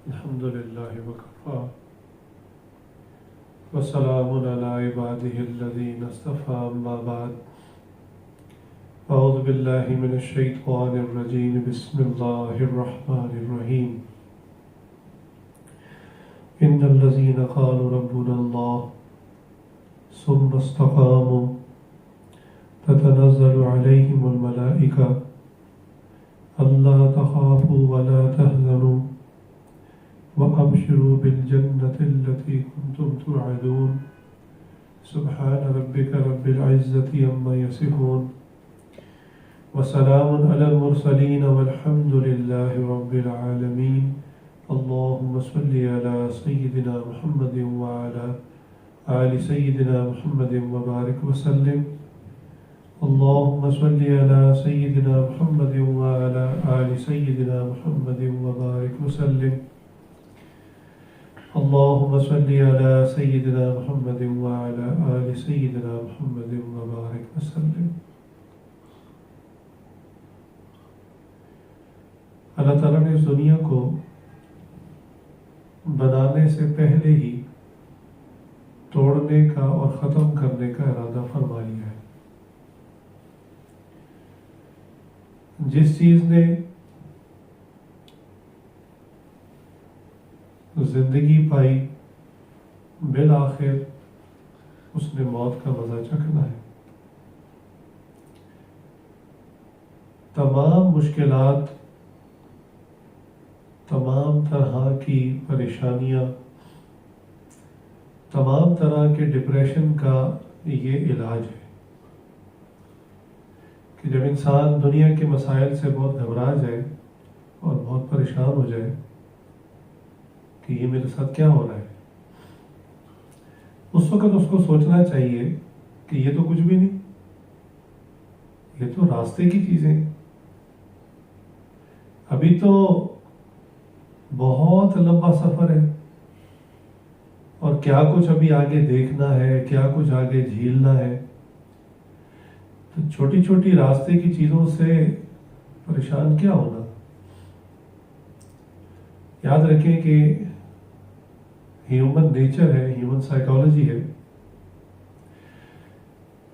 الحمد لله وكفى وسلام على عباده الذين اصطفى أما بعد أعوذ بالله من الشيطان الرجيم بسم الله الرحمن الرحيم إن الذين قالوا ربنا الله ثم استقاموا تتنزل عليهم الملائكة ألا تخافوا ولا تحزنوا وأبشروا بالجنة التي كنتم توعدون سبحان ربك رب العزة عما يصفون وسلام على المرسلين والحمد لله رب العالمين اللهم صل على سيدنا محمد وعلى آل سيدنا محمد وبارك وسلم اللهم صل على سيدنا محمد وعلى آل سيدنا محمد وبارك وسلم اللهم صل على سيدنا محمد وعلى آل سيدنا محمد وبارك وسلم. اللہ تعالیٰ نے اس دنیا کو بنانے سے پہلے ہی توڑنے کا اور ختم کرنے کا ارادہ فرما لیا ہے. جس چیز نے زندگی پائی بالآخر اس نے موت کا مزہ چکھنا ہے. تمام مشکلات، تمام طرح کی پریشانیاں، تمام طرح کے ڈپریشن کا یہ علاج ہے کہ جب انسان دنیا کے مسائل سے بہت گھبرا جائے اور بہت پریشان ہو جائے کہ یہ میرے ساتھ کیا ہو رہا ہے، اس وقت اس کو سوچنا چاہیے کہ یہ تو کچھ بھی نہیں، یہ تو راستے کی چیزیں، ابھی تو بہت لمبا سفر ہے اور کیا کچھ ابھی آگے دیکھنا ہے، کیا کچھ آگے جھیلنا ہے. تو چھوٹی چھوٹی راستے کی چیزوں سے پریشان کیا ہونا. یاد رکھیں کہ ہیومن نیچر ہے، ہیومن سائیکالوجی ہے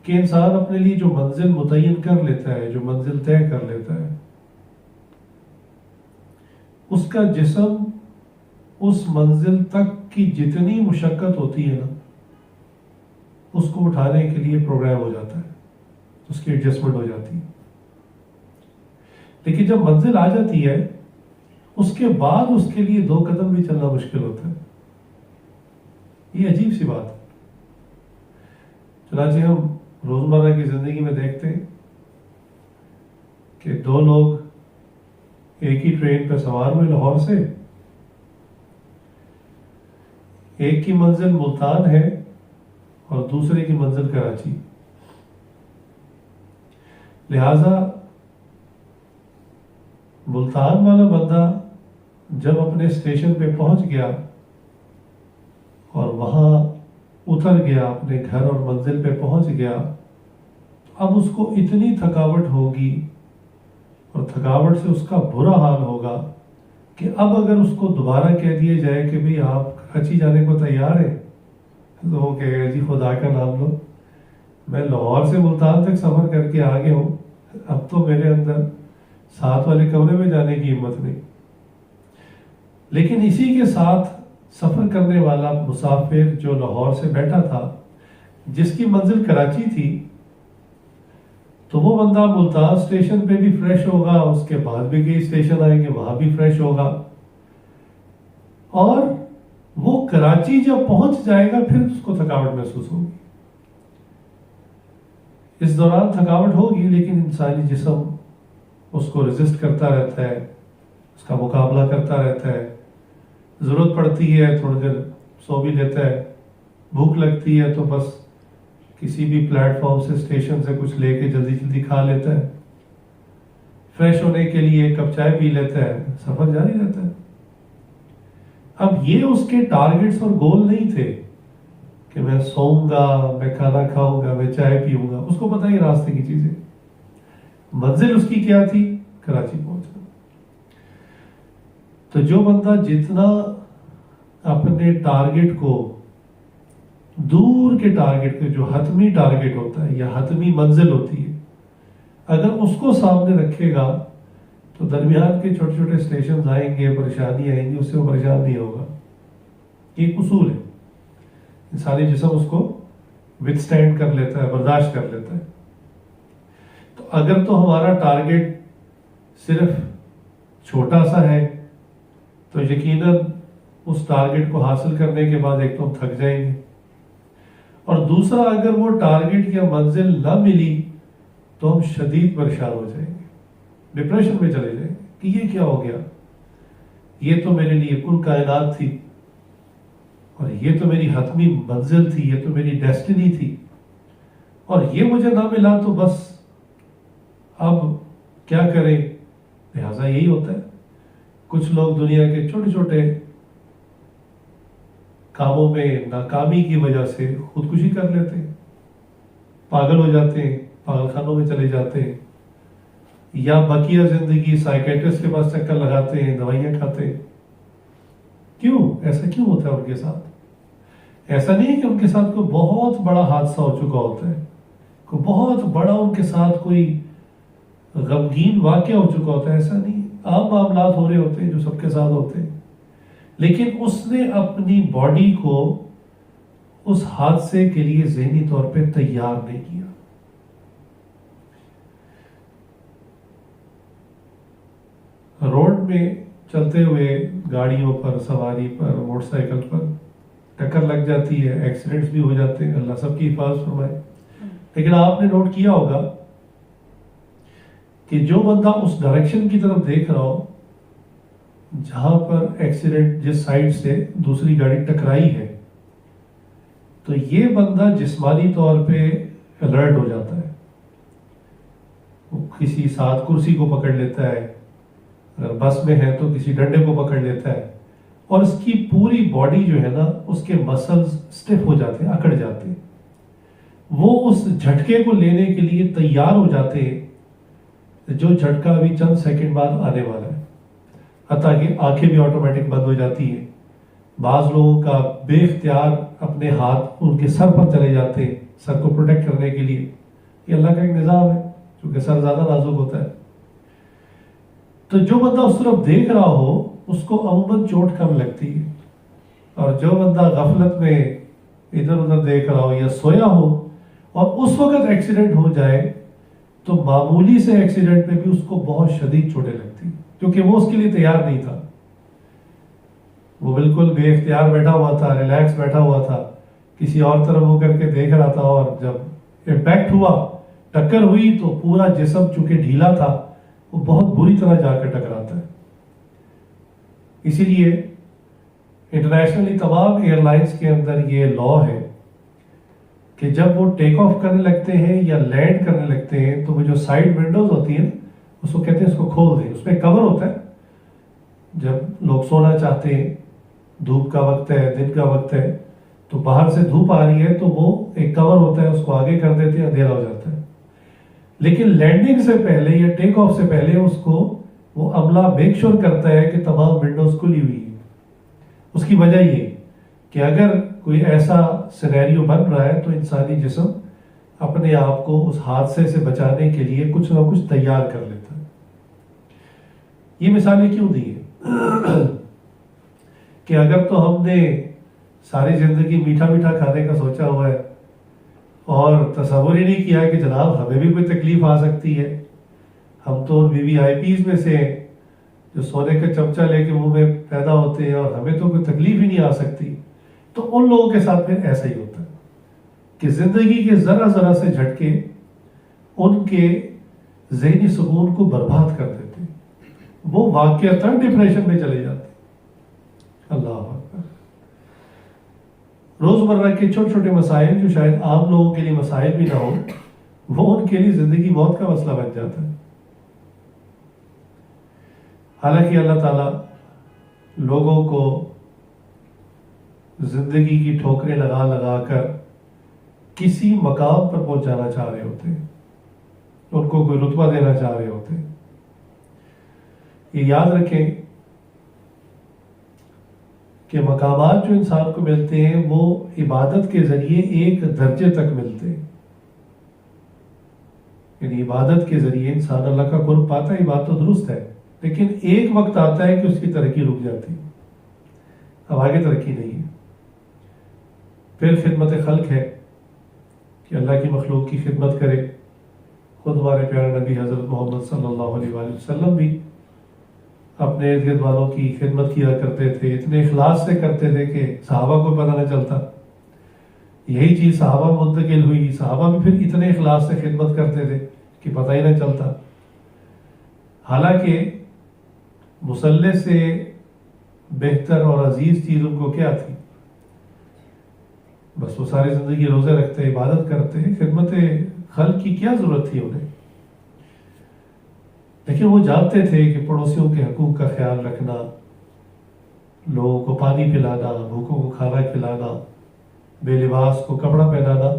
کہ انسان اپنے لیے جو منزل متعین کر لیتا ہے، جو منزل طے کر لیتا ہے، اس کا جسم اس منزل تک کی جتنی مشقت ہوتی ہے نا، اس کو اٹھانے کے لیے پروگرام ہو جاتا ہے، اس کی ایڈجسٹمنٹ ہو جاتی ہے. لیکن جب منزل آ جاتی ہے اس کے بعد اس کے لیے 2 قدم بھی چلنا مشکل ہوتا ہے. یہ عجیب سی بات ہے. چنانچہ ہم روزمرہ کی زندگی میں دیکھتے ہیں کہ 2 لوگ ایک ہی ٹرین پہ سوار ہوئے لاہور سے، ایک کی منزل ملتان ہے اور دوسرے کی منزل کراچی. لہذا ملتان والا بندہ جب اپنے اسٹیشن پہ پہنچ گیا اور وہاں اتر گیا، اپنے گھر اور منزل پہ پہنچ گیا، اب اس کو اتنی تھکاوٹ ہوگی اور تھکاوٹ سے اس کا برا حال ہوگا کہ اب اگر اس کو دوبارہ کہہ دیا جائے کہ بھئی آپ کراچی جانے کو تیار ہیں، تو وہ کہے گا جی خدا کا نام لو، میں لاہور سے ملتان تک سفر کر کے آگے ہوں، اب تو میرے اندر ساتھ والے کمرے میں جانے کی ہمت نہیں. لیکن اسی کے ساتھ سفر کرنے والا مسافر جو لاہور سے بیٹھا تھا، جس کی منزل کراچی تھی، تو وہ بندہ ملتان اسٹیشن پہ بھی فریش ہوگا، اس کے بعد بھی کئی اسٹیشن آئیں گے وہاں بھی فریش ہوگا، اور وہ کراچی جب پہنچ جائے گا پھر اس کو تھکاوٹ محسوس ہوگی. اس دوران تھکاوٹ ہوگی لیکن انسانی جسم اس کو ریزسٹ کرتا رہتا ہے، اس کا مقابلہ کرتا رہتا ہے. ضرورت پڑتی ہے تھوڑی دیر سو بھی لیتا ہے، بھوک لگتی ہے تو بس کسی بھی پلیٹ فارم سے اسٹیشن سے کچھ لے کے جلدی جلدی کھا لیتا ہے، فریش ہونے کے لیے ایک کپ چائے پی لیتا ہے، سفر جاری رہتا ہے. اب یہ اس کے ٹارگٹس اور گول نہیں تھے کہ میں سوؤں گا، میں کھانا کھاؤں گا، میں چائے پیوں گا. اس کو پتہ ہی راستے کی چیزیں. منزل اس کی کیا تھی؟ کراچی پہنچنا. تو تو جو بندہ جتنا اپنے ٹارگٹ کو، دور کے ٹارگٹ کو، جو حتمی ٹارگٹ ہوتا ہے یا حتمی منزل ہوتی ہے، اگر اس کو سامنے رکھے گا تو درمیان کے چھوٹے چھوٹے اسٹیشن آئیں گے، پریشانی آئیں گی، اس سے وہ پریشان نہیں ہوگا. یہ ایک اصول ہے، انسانی جسم اس کو وتھسٹینڈ کر لیتا ہے، برداشت کر لیتا ہے. تو اگر تو ہمارا ٹارگٹ صرف چھوٹا سا ہے تو یقیناً اس ٹارگٹ کو حاصل کرنے کے بعد ایک تو ہم تھک جائیں گے، اور دوسرا اگر وہ ٹارگٹ یا منزل نہ ملی تو ہم شدید پریشان ہو جائیں گے، ڈپریشن میں چلے جائیں گے کہ یہ کیا ہو گیا، یہ تو میرے لیے کل کائنات تھی، اور یہ تو میری حتمی منزل تھی، یہ تو میری ڈیسٹنی تھی، اور یہ مجھے نہ ملا تو بس اب کیا کریں. لہٰذا یہی ہوتا ہے، کچھ لوگ دنیا کے چھوٹے چھوٹے کاموں میں ناکامی کی وجہ سے خودکشی کر لیتے ہیں، پاگل ہو جاتے ہیں، پاگل خانوں میں چلے جاتے ہیں، یا بقیہ زندگی سائیکیٹرسٹ کے پاس چکر لگاتے ہیں، دوائیاں کھاتے ہیں. کیوں ایسا کیوں ہوتا ہے ان کے ساتھ؟ ایسا نہیں ہے کہ ان کے ساتھ کوئی بہت بڑا حادثہ ہو چکا ہوتا ہے، کوئی بہت بڑا ان کے ساتھ کوئی غمگین واقعہ ہو چکا ہوتا ہے، ایسا نہیں. عام معاملات ہو رہے ہوتے ہیں جو سب کے ساتھ ہوتے ہیں، لیکن اس نے اپنی باڈی کو اس حادثے کے لیے ذہنی طور پہ تیار نہیں کیا. روڈ میں چلتے ہوئے گاڑیوں پر، سواری پر، موٹر سائیکل پر ٹکر لگ جاتی ہے، ایکسیڈنٹس بھی ہو جاتے ہیں، اللہ سب کی حفاظت فرمائے. لیکن آپ نے نوٹ کیا ہوگا کہ جو بندہ اس ڈائریکشن کی طرف دیکھ رہا ہو جہاں پر ایکسیڈنٹ، جس سائڈ سے دوسری گاڑی ٹکرائی ہے، تو یہ بندہ جسمانی طور پہ الرٹ ہو جاتا ہے. وہ کسی ساتھ کرسی کو پکڑ لیتا ہے، اگر بس میں ہے تو کسی ڈنڈے کو پکڑ لیتا ہے، اور اس کی پوری باڈی جو ہے نا، اس کے مسلز سٹف ہو جاتے ہیں، اکڑ جاتے ہیں. وہ اس جھٹکے کو لینے کے لیے تیار ہو جاتے ہیں جو جھٹکا ابھی چند سیکنڈ بعد آنے والا ہے. حتیٰ کہ آنکھیں بھی آٹومیٹک بند ہو جاتی ہیں. بعض لوگوں کا بے اختیار اپنے ہاتھ ان کے سر پر چلے جاتے ہیں، سر کو پروٹیکٹ کرنے کے لیے. یہ اللہ کا ایک نظام ہے، کیونکہ سر زیادہ نازک ہوتا ہے. تو جو بندہ اس طرف دیکھ رہا ہو اس کو عموماً چوٹ کم لگتی ہے، اور جو بندہ غفلت میں ادھر ادھر دیکھ رہا ہو یا سویا ہو اور اس وقت ایکسیڈنٹ ہو جائے تو معمولی سے ایکسیڈنٹ میں بھی اس کو بہت شدید چوٹیں لگتی، کیونکہ وہ اس کے لیے تیار نہیں تھا. وہ بالکل بے اختیار بیٹھا ہوا تھا، ریلیکس بیٹھا ہوا تھا، کسی اور طرف ہو کر کے دیکھ رہا تھا، اور جب امپیکٹ ہوا، ٹکر ہوئی، تو پورا جسم چونکہ ڈھیلا تھا وہ بہت بری طرح جا کر ٹکراتا ہے. اسی لیے انٹرنیشنلی تمام ایئر لائنس کے اندر یہ لا ہے کہ جب وہ ٹیک آف کرنے لگتے ہیں یا لینڈ کرنے لگتے ہیں تو وہ جو سائڈ ونڈوز ہوتی ہیں اس کو کہتے ہیں اس کو کھول دیں. اس میں کور ہوتا ہے، جب لوگ سونا چاہتے ہیں، دھوپ کا وقت ہے، دن کا وقت ہے، تو باہر سے دھوپ آ رہی ہے تو وہ ایک کور ہوتا ہے، اس کو آگے کر دیتے ہیں، اندھیرا ہو جاتا ہے. لیکن لینڈنگ سے پہلے یا ٹیک آف سے پہلے اس کو وہ عملہ میک شور کرتا ہے کہ تمام ونڈوز کھلی ہوئی ہیں. اس کی وجہ یہ کہ اگر کوئی ایسا سینیریو بن رہا ہے تو انسانی جسم اپنے آپ کو اس حادثے سے بچانے کے لیے کچھ نہ کچھ تیار کر لیتا ہے. یہ مثالیں کیوں دی ہیں کہ اگر تو ہم نے ساری زندگی میٹھا میٹھا کھانے کا سوچا ہوا ہے اور تصور ہی نہیں کیا کہ جناب ہمیں بھی کوئی تکلیف آ سکتی ہے، ہم تو وی وی آئی پیز میں سے ہیں جو سونے کا چمچہ لے کے منہ میں پیدا ہوتے ہیں، اور ہمیں تو کوئی تکلیف ہی نہیں آ سکتی. تو ان لوگوں کے ساتھ پھر ایسا ہی ہوتا ہے کہ زندگی کے ذرا ذرا سے جھٹکے ان کے ذہنی سکون کو برباد کر دیتے ہیں، وہ واقعتاً ڈپریشن میں چلے جاتے ہیں. اللہ اکبر. روزمرہ کے چھوٹے چھوٹے مسائل جو شاید عام لوگوں کے لیے مسائل بھی نہ ہو، وہ ان کے لیے زندگی موت کا مسئلہ بن جاتا ہے. حالانکہ اللہ تعالیٰ لوگوں کو زندگی کی ٹھوکریں لگا لگا کر کسی مقام پر پہنچانا چاہ رہے ہوتے ہیں، ان کو کوئی رتبہ دینا چاہ رہے ہوتے ہیں. یہ یاد رکھیں کہ مقامات جو انسان کو ملتے ہیں وہ عبادت کے ذریعے ایک درجے تک ملتے ہیں. یعنی عبادت کے ذریعے انسان اللہ کا قرب پاتا ہے، یہ بات تو درست ہے، لیکن ایک وقت آتا ہے کہ اس کی ترقی رک جاتی ہے، اب آگے ترقی نہیں ہے. پھر خدمت خلق ہے کہ اللہ کی مخلوق کی خدمت کرے. خود ہمارے پیارے نبی حضرت محمد صلی اللہ علیہ وآلہ وسلم بھی اپنے ارد گرد والوں کی خدمت کیا کرتے تھے، اتنے اخلاص سے کرتے تھے کہ صحابہ کو پتہ نہ چلتا. یہی چیز صحابہ منتقل ہوئی، صحابہ بھی پھر اتنے اخلاص سے خدمت کرتے تھے کہ پتہ ہی نہ چلتا. حالانکہ مصلح سے بہتر اور عزیز چیز ان کو کیا تھی؟ بس وہ ساری زندگی روزے رکھتے، عبادت کرتے، خدمت خلق کی کیا ضرورت تھی انہیں؟ لیکن وہ جانتے تھے کہ پڑوسیوں کے حقوق کا خیال رکھنا، لوگوں کو پانی پلانا، بھوکوں کو کھانا کھلانا، بے لباس کو کپڑا پہنانا،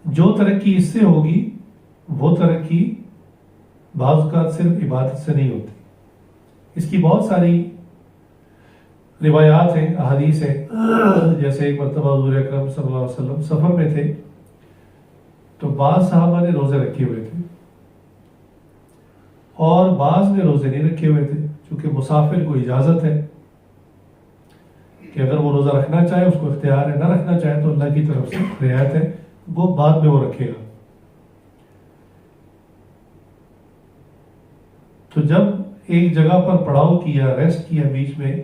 جو ترقی اس سے ہوگی وہ ترقی بعض اوقات صرف عبادت سے نہیں ہوتی. اس کی بہت ساری روایات ہیں، احادیث ہیں. جیسے ایک مرتبہ حضور اکرم صلی اللہ علیہ وسلم سفر میں تھے تو بعض صحابہ نے روزے رکھے ہوئے تھے اور بعض نے روزے نہیں رکھے ہوئے تھے، چونکہ مسافر کو اجازت ہے کہ اگر وہ روزہ رکھنا چاہے اس کو اختیار ہے، نہ رکھنا چاہے تو اللہ کی طرف سے رعایت ہے، وہ بعد میں وہ رکھے گا. تو جب ایک جگہ پر پڑاؤ کیا، ریسٹ کیا بیچ میں،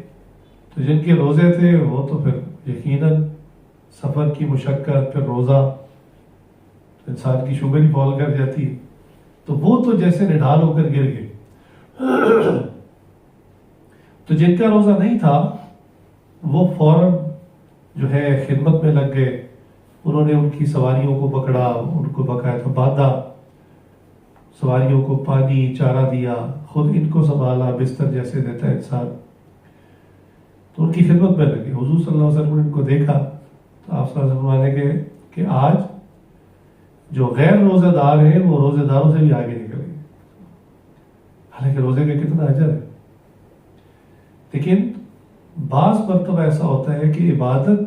تو جن کے روزے تھے وہ تو پھر یقیناً سفر کی مشقت، پھر روزہ، انسان کی شوگر ہی فال کر جاتی ہے، تو وہ تو جیسے نڈھال ہو کر گر گئے. تو جن کا روزہ نہیں تھا وہ فوراً جو ہے خدمت میں لگ گئے. انہوں نے ان کی سواریوں کو پکڑا، ان کو باقاعدہ باندھا، سواریوں کو پانی چارہ دیا، خود ان کو سنبھالا، بستر جیسے دیتا ہے انسان، تو ان کی خدمت میں لگے. حضور صلی اللہ علیہ وسلم نے ان کو دیکھا تو آپ صلی اللہ علیہ وسلم نے کہا کہ آج جو غیر روزہ دار ہیں وہ روزہ داروں سے بھی آگے نکل گئے. حالانکہ روزے کا کتنا اجر ہے. لیکن بعض مرتبہ ایسا ہوتا ہے کہ عبادت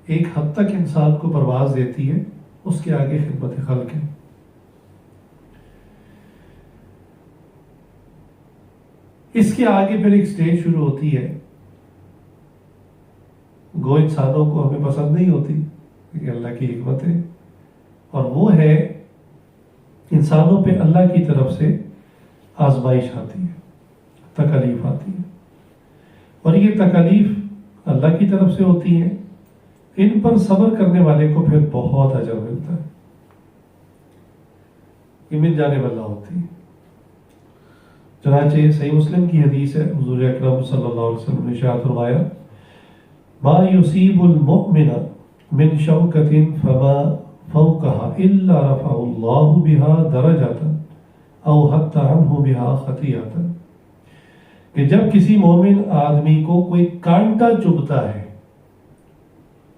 ایک حد تک انسان کو پرواز دیتی ہے، اس کے آگے خدمت خلق ہے. اس کے آگے پھر ایک سٹیج شروع ہوتی ہے، گو انسانوں کو ہمیں پسند نہیں ہوتی، کہ اللہ کی حکمت ہے، اور وہ ہے انسانوں پہ اللہ کی طرف سے آزمائش آتی ہے، تکالیف آتی ہے، اور یہ تکالیف اللہ کی طرف سے ہوتی ہیں. ان پر صبر کرنے والے کو پھر بہت اجر ملتا ہے، یہ من جانب اللہ ہوتی ہے. چنانچہ صحیح مسلم کی حدیث ہے، حضور اکرم صلی اللہ علیہ وسلم نے ارشاد فرمایا ما یصیب المؤمن من شوکۃ فما فوقها الا رفع اللہ بها درجۃ او حط عنہ بها خطیئۃ، کہ جب کسی مومن آدمی کو کوئی کانٹا چبھتا ہے،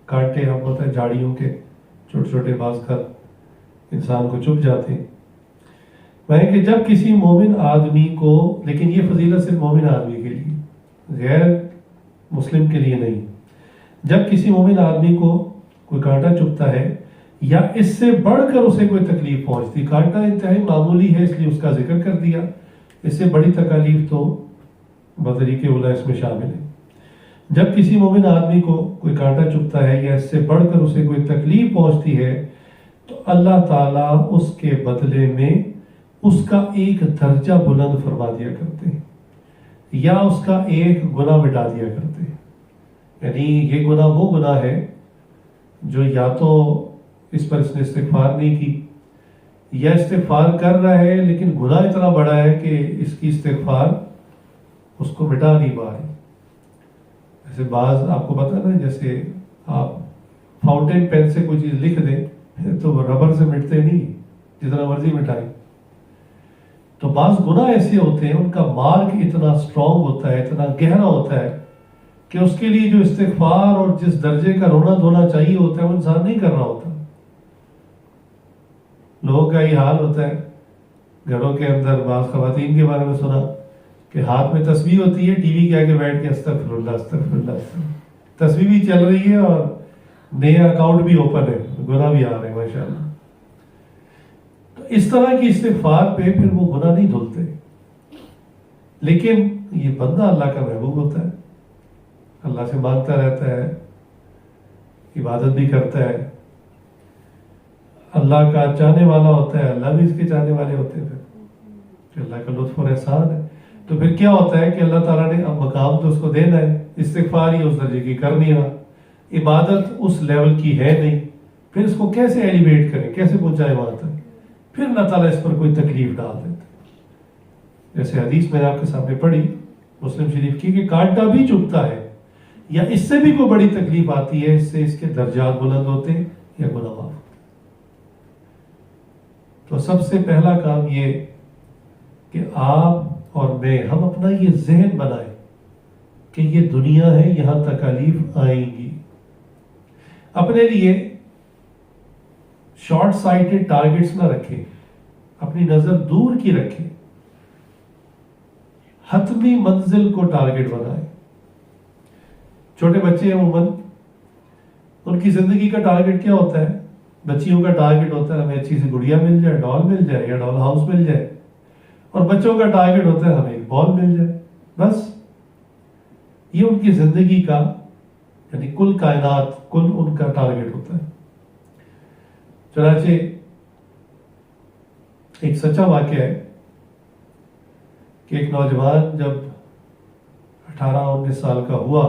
کانٹے ہم ہوتا ہے جھاڑیوں کے چھوٹے چھوٹے باز کر انسان کو چبھ جاتے ہیں، میں کہ جب کسی مومن آدمی کو، لیکن یہ فضیلت صرف مومن آدمی کے لیے، غیر مسلم کے لیے نہیں، جب کسی مومن آدمی کو کوئی کانٹا چبھتا ہے یا اس سے بڑھ کر اسے کوئی تکلیف پہنچتی، کانٹا انتہائی معمولی ہے اس لیے اس کا ذکر کر دیا، اس سے بڑی تکالیف تو بطریق اولیٰ اس میں شامل ہے. جب کسی مومن آدمی کو کوئی کانٹا چبھتا ہے یا اس سے بڑھ کر اسے کوئی تکلیف پہنچتی ہے تو اللہ تعالیٰ اس کے بدلے میں اس کا ایک درجہ بلند فرما دیا کرتے ہیں، یا اس کا ایک گناہ مٹا دیا کرتے ہیں. یعنی یہ گناہ وہ گناہ ہے جو یا تو اس پر اس نے استغفار نہیں کی، یا استغفار کر رہا ہے لیکن گناہ اتنا بڑا ہے کہ اس کی استغفار اس کو مٹا نہیں پا رہی. جیسے بعض آپ کو پتا نا، جیسے آپ فاؤنٹین پین سے کوئی چیز لکھ دیں تو ربر سے مٹتے نہیں جتنا مرضی مٹائیں. تو بعض گناہ ایسے ہوتے ہیں ان کا مارک اتنا اسٹرانگ ہوتا ہے، اتنا گہرا ہوتا ہے کہ اس کے لیے جو استغفار اور جس درجے کا رونا دھونا چاہیے ہوتا ہے وہ انسان نہیں کر رہا ہوتا. لوگوں کا یہ حال ہوتا ہے، گھروں کے اندر بعض خواتین کے بارے میں سنا کہ ہاتھ میں تسبیح ہوتی ہے، ٹی وی کے آگے بیٹھ کے استغفر اللہ استغفر اللہ استغفر، تسبیح بھی چل رہی ہے اور نیا اکاؤنٹ بھی اوپن ہے، گناہ بھی آ رہے ہیں ماشاءاللہ۔ تو اس طرح کی استغفار پہ پھر وہ گناہ نہیں دھلتے، لیکن یہ بندہ اللہ کا محبوب ہوتا ہے، اللہ سے مانگتا رہتا ہے، عبادت بھی کرتا ہے، اللہ کا چاہنے والا ہوتا ہے، اللہ بھی اس کے چاہنے والے ہوتے ہیں، پھر اللہ کا لطف اور احسان ہے۔ تو پھر کیا ہوتا ہے کہ اللہ تعالیٰ نے اب مقام تو اس کو دینا ہے، استغفار ہی اس درجے کی کر نہیں رہا، عبادت اس لیول کی ہے نہیں، پھر اس کو کیسے ایلیویٹ کریں، کیسے پہنچائے وہاں تک؟ پھر اللہ تعالیٰ اس پر کوئی تکلیف ڈال دیتا ہے۔ جیسے حدیث میں نے آپ کے سامنے پڑھی مسلم شریف کی کہ کانٹا بھی چبھتا ہے، یا اس سے بھی کوئی بڑی تکلیف آتی ہے، اس سے اس کے درجات بلند ہوتے ہیں یا گناہ معاف ہوتے ہیں۔ تو سب سے پہلا کام یہ کہ آپ اور میں ہم اپنا یہ ذہن بنائیں کہ یہ دنیا ہے، یہاں تکالیف آئیں گی۔ اپنے لیے شارٹ سائٹڈ ٹارگٹس نہ رکھیں، اپنی نظر دور کی رکھیں، حتمی منزل کو ٹارگٹ بنائیں۔ چھوٹے بچے عموماً ان کی زندگی کا ٹارگٹ کیا ہوتا ہے؟ بچیوں کا ٹارگٹ ہوتا ہے ہمیں اچھی سی گڑیا مل جائے، ڈال مل جائے یا ڈال ہاؤس مل جائے، اور بچوں کا ٹارگٹ ہوتا ہے ہمیں ایک بال مل جائے، بس یہ ان کی زندگی کا یعنی کل کائنات، کل ان کا ٹارگٹ ہوتا ہے۔ چنانچہ ایک سچا واقعہ ہے کہ ایک نوجوان جب 18-19 سال کا ہوا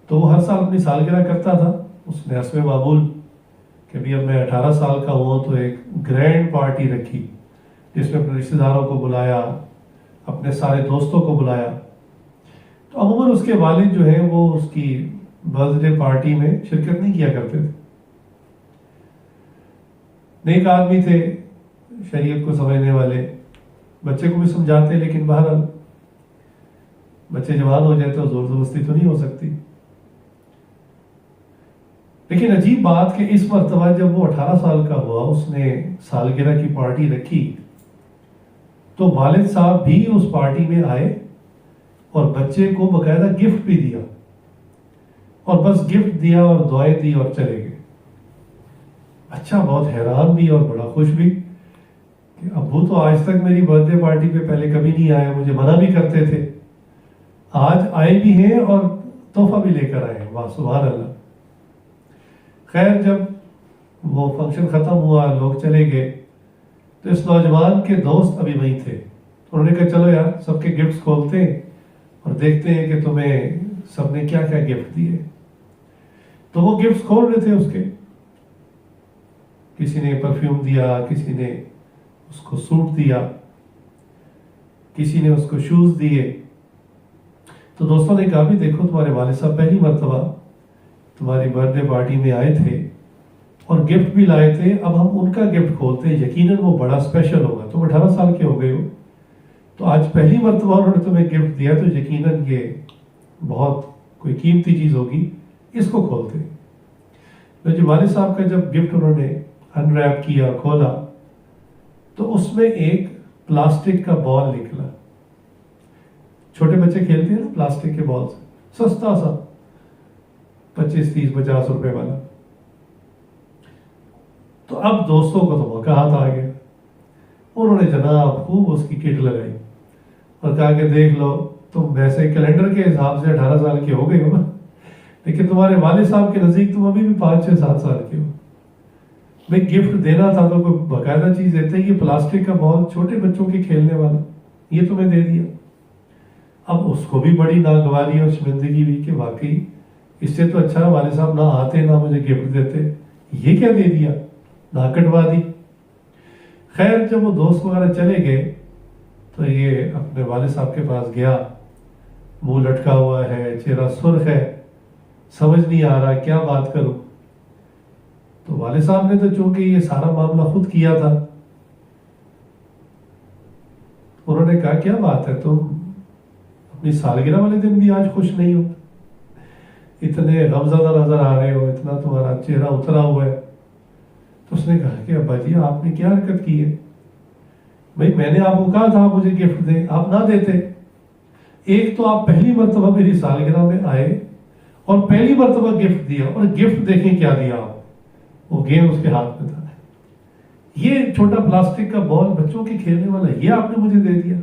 تو وہ ہر سال اپنی سالگرہ کرتا تھا۔ اس نے حسب معمول کہ اب میں 18 سال کا ہوا تو ایک گرینڈ پارٹی رکھی، جس میں اپنے رشتہ داروں کو بلایا، اپنے سارے دوستوں کو بلایا۔ تو عموماً اس کے والد جو ہے وہ اس کی برتھ ڈے پارٹی میں شرکت نہیں کیا کرتے تھے۔ نیک آدمی تھے، شریعت کو سمجھنے والے، بچے کو بھی سمجھاتے، لیکن بہرحال بچے جوان ہو جائے تو زور زبردستی تو نہیں ہو سکتی۔ لیکن عجیب بات کہ اس مرتبہ جب وہ 18 سال کا ہوا، اس نے سالگرہ کی پارٹی رکھی، تو والد صاحب بھی اس پارٹی میں آئے اور بچے کو باقاعدہ گفٹ بھی دیا، اور بس گفٹ دیا اور دعائیں دی اور چلے گئے۔ اچھا، بہت حیران بھی اور بڑا خوش بھی کہ ابو تو آج تک میری برتھ ڈے پارٹی پہ پہلے کبھی نہیں آئے، مجھے منع بھی کرتے تھے، آج آئے بھی ہیں اور تحفہ بھی لے کر آئے ہیں، واہ سبحان اللہ۔ خیر، جب وہ فنکشن ختم ہوا، لوگ چلے گئے، تو اس نوجوان کے دوست ابھی وہیں تھے۔ انہوں نے کہا چلو یار سب کے گفٹس کھولتے ہیں اور دیکھتے ہیں کہ تمہیں سب نے کیا کیا گفٹ دیے۔ تو وہ گفٹس کھول رہے تھے اس کے، کسی نے پرفیوم دیا، کسی نے اس کو سوٹ دیا، کسی نے اس کو شوز دیے۔ تو دوستوں نے کہا بھی دیکھو تمہارے والد صاحب پہلی مرتبہ تمہاری برتھ ڈے پارٹی میں آئے تھے اور گفٹ بھی لائے تھے، اب ہم ان کا گفٹ کھولتے ہیں، یقیناً وہ بڑا اسپیشل ہوگا، تم 18 سال کے ہو گئے ہو، تو آج پہلی مرتبہ انہوں نے تمہیں گفٹ دیا تو یقیناً یہ بہت کوئی قیمتی چیز ہوگی، اس کو کھولتے ہیں۔ تو جو والد صاحب کا جب گفٹ انہوں نے انریپ کیا، کھولا، تو اس میں ایک پلاسٹک کا بال نکلا۔ چھوٹے بچے کھیلتے ہیں نا پلاسٹک کے بال سے، سستا سا 25, 30, 50 روپے والا۔ تو اب دوستوں کو تو موقع ہاتھ آ گیا، انہوں نے جناب خوب اس کی کٹ لگائی اور کہا کہ دیکھ لو تم ویسے کیلنڈر کے حساب سے 18 سال کے ہو گئے ہو نا، لیکن تمہارے والد صاحب کے نزدیک تم ابھی بھی 5, 6, 7 سال کے ہو۔ بھئی گفٹ دینا تھا تو کوئی باقاعدہ چیز دیتے، یہ پلاسٹک کا بال چھوٹے بچوں کے کھیلنے والا یہ تمہیں دے دیا۔ اب اس کو بھی بڑی ناگواری اور شرمندگی ہوئی کہ واقعی اس سے تو اچھا والد صاحب نہ آتے نہ مجھے گفٹ دیتے، یہ کیا دے دیا، نہ کٹوا دی۔ خیر، جب وہ دوست وغیرہ چلے گئے تو یہ اپنے والد صاحب کے پاس گیا، منہ لٹکا ہوا ہے، چہرہ سرخ ہے، سمجھ نہیں آ رہا کیا بات کروں۔ تو والد صاحب نے تو چونکہ یہ سارا معاملہ خود کیا تھا، انہوں نے کہا کیا بات ہے، تم اپنی سالگرہ والے دن بھی آج خوش نہیں ہو، اتنے غمزدہ نظر آ رہے ہو، اتنا تمہارا چہرہ اترا ہوا ہے۔ تو اس نے کہا کہ ابا جی آپ نے کیا حرکت کی ہے، بھائی میں نے آپ کو کہا تھا آپ مجھے گفٹ دیں، آپ نہ دیتے۔ ایک تو آپ پہلی مرتبہ میری سالگرہ میں آئے اور پہلی مرتبہ گفٹ دیا، اور گفٹ دیکھیں کیا دیا آپ، وہ گیم اس کے ہاتھ میں تھا، یہ چھوٹا پلاسٹک کا بال بچوں کے کھیلنے والا، یہ آپ نے مجھے دے دیا۔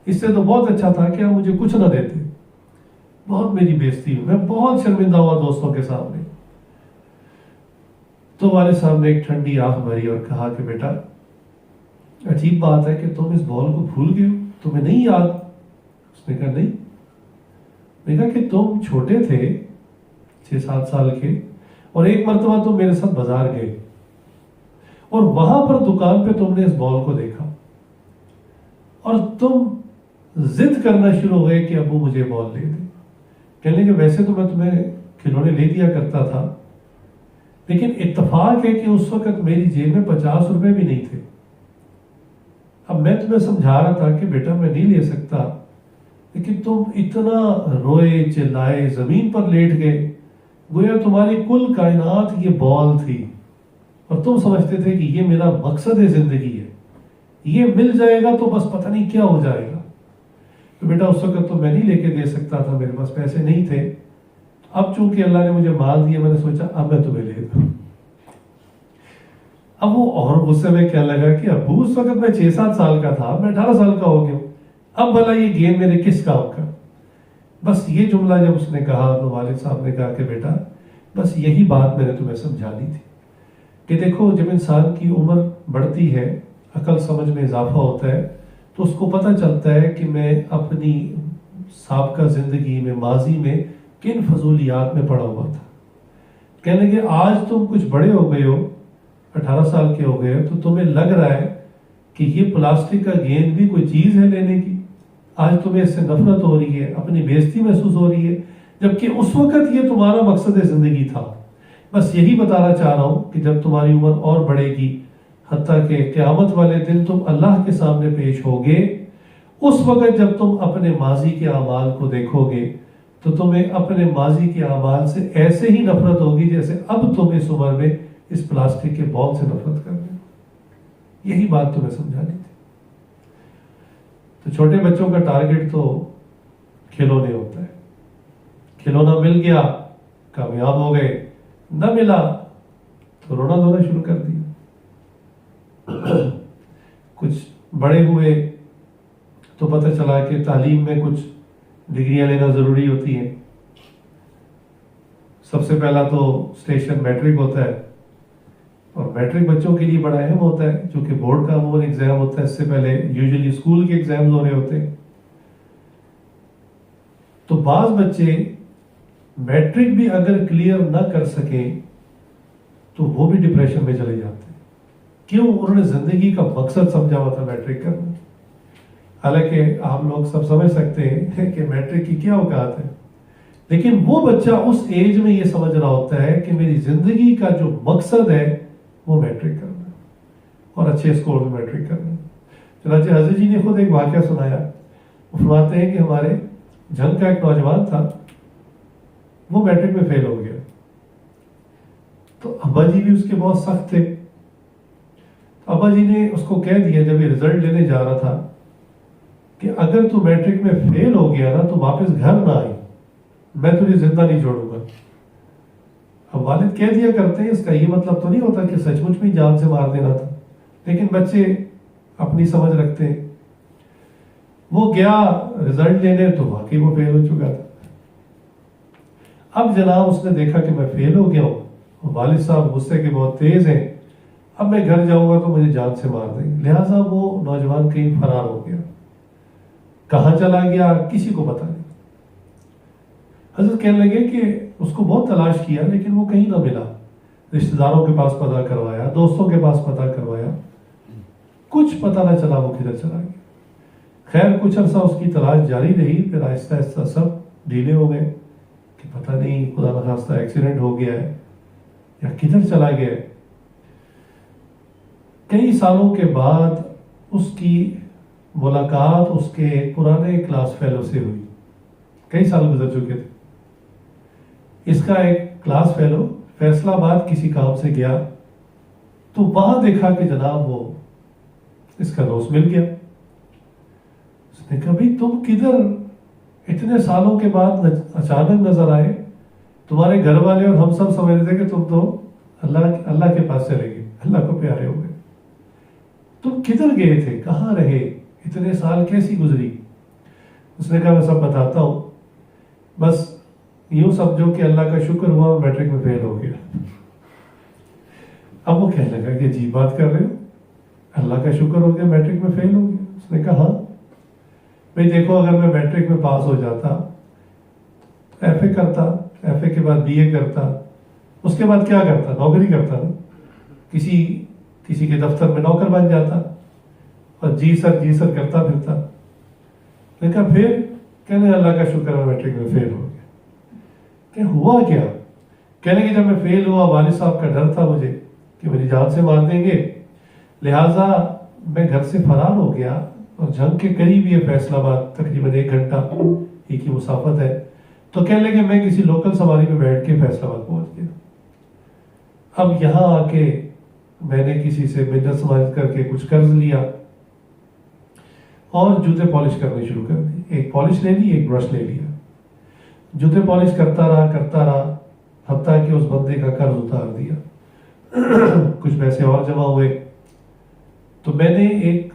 اس سے تو بہت اچھا تھا کہ آپ مجھے کچھ نہ دیتے۔ بہت میری بےزتی ہوئی، میں بہت شرمندہ ہوا دوستوں کے سامنے۔ تو والد صاحب نے ایک ٹھنڈی آنکھ بھری اور کہا کہ بیٹا عجیب بات ہے کہ تم اس بال کو بھول گئے ہو، تمہیں نہیں یاد؟ اس نے کہا نہیں۔ میں نے کہا کہ تم چھوٹے تھے 6-7 سال کے، اور ایک مرتبہ تم میرے ساتھ بازار گئے اور وہاں پر دکان پہ تم نے اس بال کو دیکھا اور تم ضد کرنا شروع ہو گئے کہ ابو مجھے بال دے دے۔ کہنے لگے ویسے تو میں تمہیں کھلونے لے دیا کرتا تھا، لیکن اتفاق ہے کہ اس وقت میری جیب میں 50 روپے بھی نہیں تھے۔ اب میں تمہیں سمجھا رہا تھا کہ بیٹا میں نہیں لے سکتا، لیکن تم اتنا روئے چلائے، زمین پر لیٹ گئے، گویا تمہاری کل کائنات یہ بال تھی، اور تم سمجھتے تھے کہ یہ میرا مقصد زندگی ہے، یہ مل جائے گا تو بس پتہ نہیں کیا ہو جائے گا۔ تو بیٹا اس وقت تو میں نہیں لے کے دے سکتا تھا، میرے پاس پیسے نہیں تھے، اب چونکہ اللہ نے مجھے مال دیا، میں نے سوچا اب میں تمہیں لے دوں۔ اب وہ اور غصے میں کیا لگا کہ ابو اس وقت میں 6-7 سال کا تھا، میں 18 سال کا ہو گیا ہوں، اب بھلا یہ گیم میرے کس کام کا؟ بس یہ جملہ جب اس نے کہا تو والد صاحب نے کہا کہ بیٹا بس یہی بات میں نے تمہیں سمجھانی تھی کہ دیکھو جب انسان کی عمر بڑھتی ہے، عقل سمجھ میں اضافہ ہوتا ہے، تو اس کو پتہ چلتا ہے کہ میں اپنی سابقہ زندگی میں، ماضی میں کن فضولیات میں پڑا ہوا تھا۔ کہنے کہ آج تم کچھ بڑے ہو گئے ہو، 18 سال کے ہو گئے ہو، تو تمہیں لگ رہا ہے کہ یہ پلاسٹک کا گیند بھی کوئی چیز ہے لینے کی، آج تمہیں اس سے نفرت ہو رہی ہے، اپنی بےزتی محسوس ہو رہی ہے، جبکہ اس وقت یہ تمہارا مقصد زندگی تھا۔ بس یہی بتانا چاہ رہا ہوں کہ جب تمہاری عمر اور بڑھے گی، حتیٰ کہ قیامت والے دن تم اللہ کے سامنے پیش ہوگے، اس وقت جب تم اپنے ماضی کے اعمال کو دیکھو گے تو تمہیں اپنے ماضی کے اعمال سے ایسے ہی نفرت ہوگی جیسے اب تم اس عمر میں اس پلاسٹک کے بال سے نفرت کر رہے ہو۔ یہی بات تمہیں سمجھانی تھی۔ تو چھوٹے بچوں کا ٹارگٹ تو کھلونے ہوتا ہے، کھلونا مل گیا کامیاب ہو گئے، نہ ملا تو رونا دھونا شروع کر دیا۔ کچھ بڑے ہوئے تو پتہ چلا کہ تعلیم میں کچھ ڈگریاں لینا ضروری ہوتی ہیں۔ سب سے پہلا تو اسٹیشن میٹرک ہوتا ہے، اور میٹرک بچوں کے لیے بڑا اہم ہوتا ہے، جو کہ بورڈ کا عموماً ایگزام ہوتا ہے، اس سے پہلے یوزلی اسکول کے ایگزامز ہو رہے ہوتے ہیں۔ تو بعض بچے میٹرک بھی اگر کلیئر نہ کر سکیں تو وہ بھی ڈپریشن میں چلے جاتے ہیں۔ کیوں؟ انہوں نے زندگی کا مقصد سمجھا ہوا تھا میٹرک کرنا۔ حالانکہ آپ لوگ سب سمجھ سکتے ہیں کہ میٹرک کی کیا اوقات ہے، لیکن وہ بچہ اس ایج میں یہ سمجھ رہا ہوتا ہے کہ میری زندگی کا جو مقصد ہے وہ میٹرک کرنا اور اچھے اسکور میں میٹرک کرنا۔ چنانچہ حضرت جی نے خود ایک واقعہ سنایا، وہ فرماتے ہیں کہ ہمارے جھنگ کا ایک نوجوان تھا، وہ میٹرک میں فیل ہو گیا، تو ابا جی بھی اس کے بہت سخت تھے۔ ابا جی نے اس کو کہہ دیا جب یہ رزلٹ لینے جا رہا تھا کہ اگر تو میٹرک میں فیل ہو گیا نا تو واپس گھر نہ آئی، میں تجھے زندہ نہیں چھوڑوں گا۔ اب والد کہہ دیا کرتے ہیں، اس کا یہ مطلب تو نہیں ہوتا کہ سچ مچ میں جان سے مار دینا تھا، لیکن بچے اپنی سمجھ رکھتے ہیں۔ وہ گیا رزلٹ لینے تو واقعی وہ فیل ہو چکا تھا۔ اب جناب اس نے دیکھا کہ میں فیل ہو گیا ہوں، والد صاحب غصے کے بہت تیز ہیں، اب میں گھر جاؤں گا تو مجھے جان سے مار دیں گے، لہٰذا وہ نوجوان کہیں فرار ہو گیا۔ کہاں چلا گیا کسی کو پتہ نہیں۔ حضرت کہنے لگے کہ اس کو بہت تلاش کیا لیکن وہ کہیں نہ ملا، رشتہ داروں کے پاس پتہ کروایا، دوستوں کے پاس پتہ کروایا، کچھ پتہ نہ چلا وہ کدھر چلا گیا۔ خیر کچھ عرصہ اس کی تلاش جاری رہی، پھر آہستہ آہستہ سب ڈھیلے ہو گئے کہ پتہ نہیں خدا نخواستہ ایکسیڈنٹ ہو گیا ہے یا کدھر چلا گیا ہے۔ کئی سالوں کے بعد اس کی ملاقات اس کے پرانے کلاس فیلو سے ہوئی، کئی سال گزر چکے تھے۔ اس کا ایک کلاس فیلو فیصلہ آباد کسی کام سے گیا تو وہاں دیکھا کہ جناب وہ اس کا دوست مل گیا. اس نے کہا بھائی تم کدھر اتنے سالوں کے بعد اچانک نظر آئے؟ تمہارے گھر والے اور ہم سب سمجھ رہے تھے کہ تم تو اللہ کے پاس چلے گئے، اللہ کو پیارے ہو گئے. تم کدھر گئے تھے، کہاں رہے، اتنے سال کیسی گزری؟ اس نے کہا میں سب بتاتا ہوں، بس یوں سمجھو کہ اللہ کا شکر ہوا اور میٹرک میں فیل ہو گیا. اب وہ کہنے لگا کہ عجیب بات کر رہے ہو، اللہ کا شکر ہو گیا میٹرک میں فیل ہو گیا؟ اس نے کہا ہاں بھائی دیکھو، اگر میں میٹرک میں پاس ہو جاتا، ایف اے کرتا، ایف اے کے بعد بی اے کرتا، اس کے بعد کیا کرتا؟ نوکری کرتا نا، کسی کے دفتر میں نوکر بن جاتا اور جی سر کرتا پھرتا. لیکن پھر کہنے اللہ کا شکر ہے میٹرک میں فیل ہو گیا. کہ ہوا کیا؟ کہنے کہ جب میں فیل ہوا، والد صاحب کا ڈر تھا مجھے کہ میری جان سے مار دیں گے، لہٰذا میں گھر سے فرار ہو گیا اور جھنگ کے قریب یہ فیصل آباد تقریباً 1 گھنٹہ ہی کی مسافت ہے. تو کہنے لگے میں کسی لوکل سواری میں بیٹھ کے فیصل آباد پہنچ گیا. اب یہاں آ کے میں نے کسی سے منت سماجت کر کے کچھ قرض لیا اور جوتے پالش کرنے شروع کر دی. ایک پالش لے لی، ایک برش لے لیا، جوتے پالش کرتا رہا حتیٰ کہ اس بندے کا قرض اتار دیا. کچھ پیسے اور جمع ہوئے تو میں نے ایک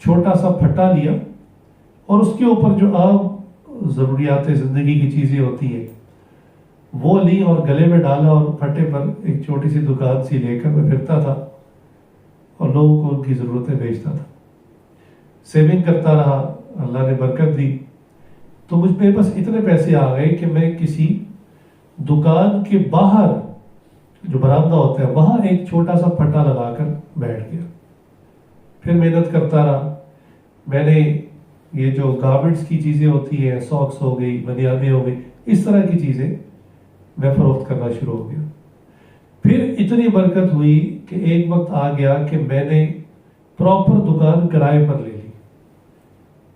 چھوٹا سا پھٹا لیا اور اس کے اوپر جو عام ضروریات زندگی کی چیزیں ہوتی ہیں وہ لی اور گلے میں ڈالا اور پھٹے پر ایک چھوٹی سی دکان سی لے کر میں پھرتا تھا اور لوگوں کو ان کی ضرورتیں بیچتا تھا. سیونگ کرتا رہا، اللہ نے برکت دی تو مجھ پہ بس اتنے پیسے آ گئے کہ میں کسی دکان کے باہر جو برآمدہ ہوتا ہے وہاں ایک چھوٹا سا پھٹا لگا کر بیٹھ گیا. پھر محنت کرتا رہا. میں نے یہ جو گارمنٹس کی چیزیں ہوتی ہیں، ساکس ہو گئی، بنیادیں ہو گئی، اس طرح کی چیزیں میں فروخت کرنا شروع ہو گیا. پھر اتنی برکت ہوئی کہ ایک وقت آ گیا کہ میں نے پراپر دکان کرائے پر لے لی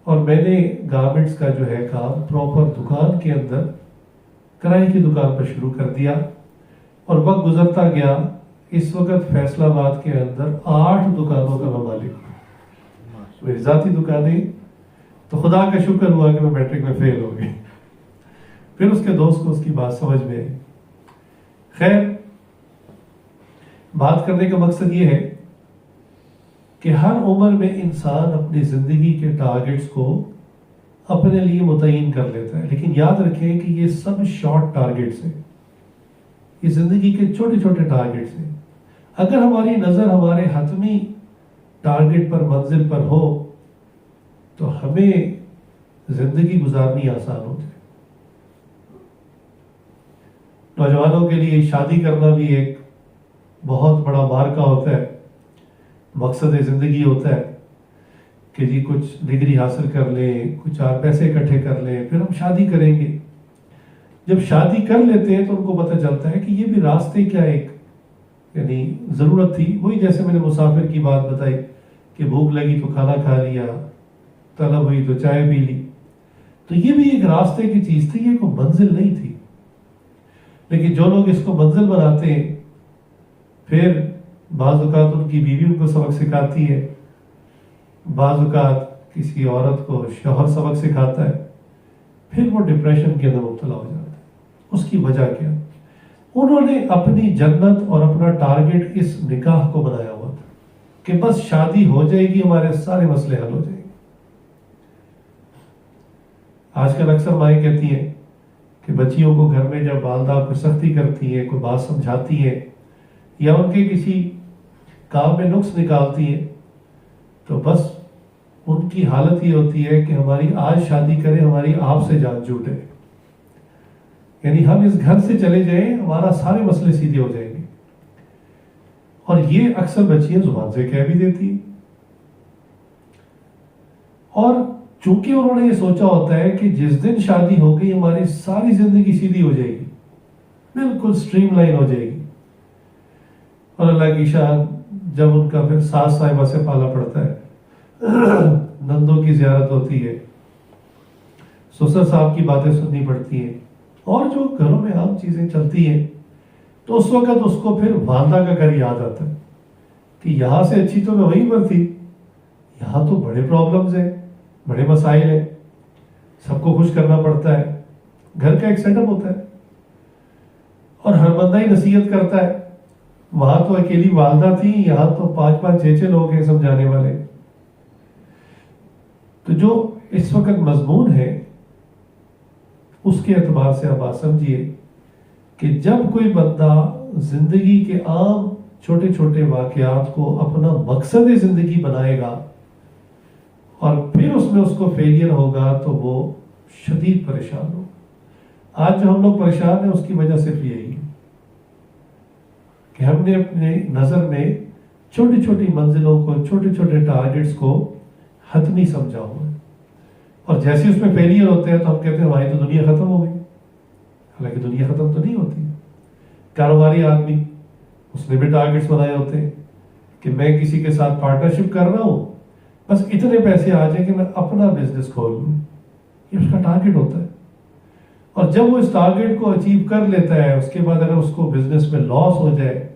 اور میں نے گارمنٹس کا جو ہے کام پراپر دکان کے اندر کرائے کی دکان پر شروع کر دیا. اور وقت گزرتا گیا، اس وقت فیصل آباد کے اندر 8 دکانوں کا میں مالک ہوں. میری ذاتی دکانیں تو خدا کا شکر ہوا کہ میں میٹرک میں فیل ہو گئی. پھر اس کے دوست کو اس کی بات سمجھ میں آئی. خیر، بات کرنے کا مقصد یہ ہے کہ ہر عمر میں انسان اپنی زندگی کے ٹارگٹس کو اپنے لیے متعین کر لیتا ہے، لیکن یاد رکھیں کہ یہ سب شارٹ ٹارگٹس ہیں، یہ زندگی کے چھوٹے چھوٹے ٹارگٹس ہیں. اگر ہماری نظر ہمارے حتمی ٹارگٹ پر، منزل پر ہو تو ہمیں زندگی گزارنی آسان ہوتی ہے. نوجوانوں کے لیے شادی کرنا بھی ایک بہت بڑا مارکا ہوتا ہے، مقصد زندگی ہوتا ہے کہ جی کچھ ڈگری حاصل کر لیں، کچھ 4 پیسے اکٹھے کر لیں، پھر ہم شادی کریں گے. جب شادی کر لیتے ہیں تو ان کو پتہ چلتا ہے کہ یہ بھی راستے کیا ایک یعنی ضرورت تھی. وہی جیسے میں نے مسافر کی بات بتائی کہ بھوک لگی تو کھانا کھا لیا، طلب ہوئی تو چائے پی لی، تو یہ بھی ایک راستے کی چیز تھی، یہ کوئی منزل نہیں تھی. لیکن جو لوگ اس کو منزل بناتے ہیں، پھر بعض اوقات ان کی بیوی ان کو سبق سکھاتی ہے، بعض اوقات کسی عورت کو شوہر سبق سکھاتا ہے، پھر وہ ڈپریشن کے اندر مبتلا ہو جاتا ہے. اس کی وجہ کیا؟ انہوں نے اپنی جنت اور اپنا ٹارگٹ اس نکاح کو بنایا ہوا تھا کہ بس شادی ہو جائے گی، ہمارے سارے مسئلے حل ہو جائیں گے. آج کل اکثر مائیں کہتی ہیں کہ بچیوں کو گھر میں جب والدہ کوئی سختی کرتی ہے، کوئی بات سمجھاتی ہے یا ان کے کسی کام میں نقص نکالتی ہے تو بس ان کی حالت یہ ہوتی ہے کہ ہماری آج شادی کریں، ہماری آپ سے جان جھوٹے، یعنی ہم اس گھر سے چلے جائیں، ہمارا سارے مسئلے سیدھے ہو جائیں گے. اور یہ اکثر بچیاں زبان سے کہہ بھی دیتی ہیں. اور چونکہ انہوں نے یہ سوچا ہوتا ہے کہ جس دن شادی ہو گئی ہماری ساری زندگی سیدھی ہو جائے گی، بالکل سٹریم لائن ہو جائے گی. اور اللہ کی شان جب ان کا پھر ساس صاحبہ سے پالا پڑتا ہے، نندوں کی زیارت ہوتی ہے، سسر صاحب کی باتیں سننی پڑتی ہیں، اور جو گھروں میں عام چیزیں چلتی ہیں، تو اس وقت اس کو پھر والدہ کا گھر یاد آتا ہے کہ یہاں سے اچھی تو میں وہیں پر تھی، یہاں تو بڑے پرابلمز ہیں، بڑے مسائل ہیں، سب کو خوش کرنا پڑتا ہے، گھر کا ایک سیٹ اپ ہوتا ہے اور ہر بندہ ہی نصیحت کرتا ہے. وہاں تو اکیلی والدہ تھی، یہاں تو 5-5 6 لوگ ہیں سمجھانے والے. تو جو اس وقت مضمون ہے اس کے اعتبار سے آپ بات سمجھیے کہ جب کوئی بندہ زندگی کے عام چھوٹے چھوٹے واقعات کو اپنا مقصد زندگی بنائے گا اور پھر اس میں اس کو فیلئر ہوگا تو وہ شدید پریشان ہوگا. آج جو ہم لوگ پریشان ہیں اس کی وجہ صرف یہی ہے کہ ہم نے اپنے نظر میں چھوٹی چھوٹی منزلوں کو، چھوٹے چھوٹے ٹارگٹس کو حتمی سمجھا ہوا ہے، اور جیسے اس میں فیلئر ہوتے ہیں تو ہم کہتے ہیں ہماری تو دنیا ختم ہو گئی. حالانکہ دنیا ختم تو نہیں ہوتی. کاروباری آدمی، اس نے بھی ٹارگٹس بنائے ہوتے ہیں کہ میں کسی کے ساتھ پارٹنرشپ کر رہا ہوں، بس اتنے پیسے آ جائیں کہ میں اپنا بزنس کھول لوں. یہ اس کا ٹارگٹ ہوتا ہے. اور جب وہ اس ٹارگٹ کو اچیو کر لیتا ہے، اس کے بعد اگر اس کو بزنس میں لاس ہو جائے،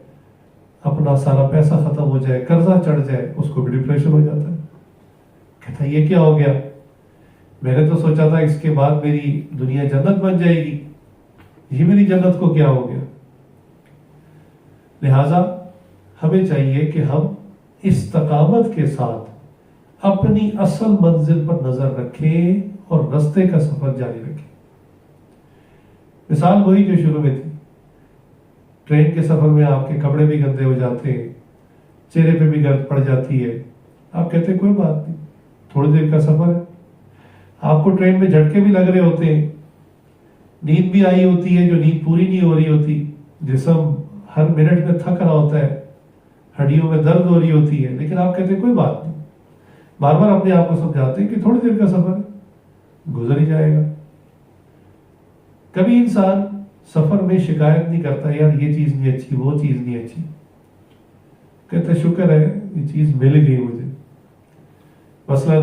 اپنا سارا پیسہ ختم ہو جائے، قرضہ چڑھ جائے، اس کو بھی ڈپریشن ہو جاتا ہے. کہتا ہے یہ کیا ہو گیا، میں نے تو سوچا تھا اس کے بعد میری دنیا جنت بن جائے گی، یہ میری جنت کو کیا ہو گیا. لہذا ہمیں چاہیے کہ ہم استقامت کے ساتھ اپنی اصل منزل پر نظر رکھیں اور رستے کا سفر جاری رکھیں. مثال وہی جو شروع میں تھی، ٹرین کے سفر میں آپ کے کپڑے بھی گندے ہو جاتے ہیں، چہرے پہ بھی گرد پڑ جاتی ہے، آپ کہتے ہیں کوئی بات نہیں، تھوڑی دیر کا سفر ہے. آپ کو ٹرین میں جھٹکے بھی لگ رہے ہوتے ہیں، نیند بھی آئی ہوتی ہے جو نیند پوری نہیں ہو رہی ہوتی، جسم ہر منٹ میں تھک رہا ہوتا ہے، ہڈیوں میں درد ہو رہی ہوتی ہے، لیکن آپ کہتے ہیں کوئی بات نہیں. بار بار اپنے آپ کو سمجھاتے ہیں کہ تھوڑی دیر کا سفر ہے، گزر ہی جائے گا. کبھی انسان سفر میں شکایت نہیں کرتا یار یہ چیز نہیں اچھی، وہ چیز نہیں اچھی، کہتا شکر ہے یہ چیز مل گئی مجھے. مثلا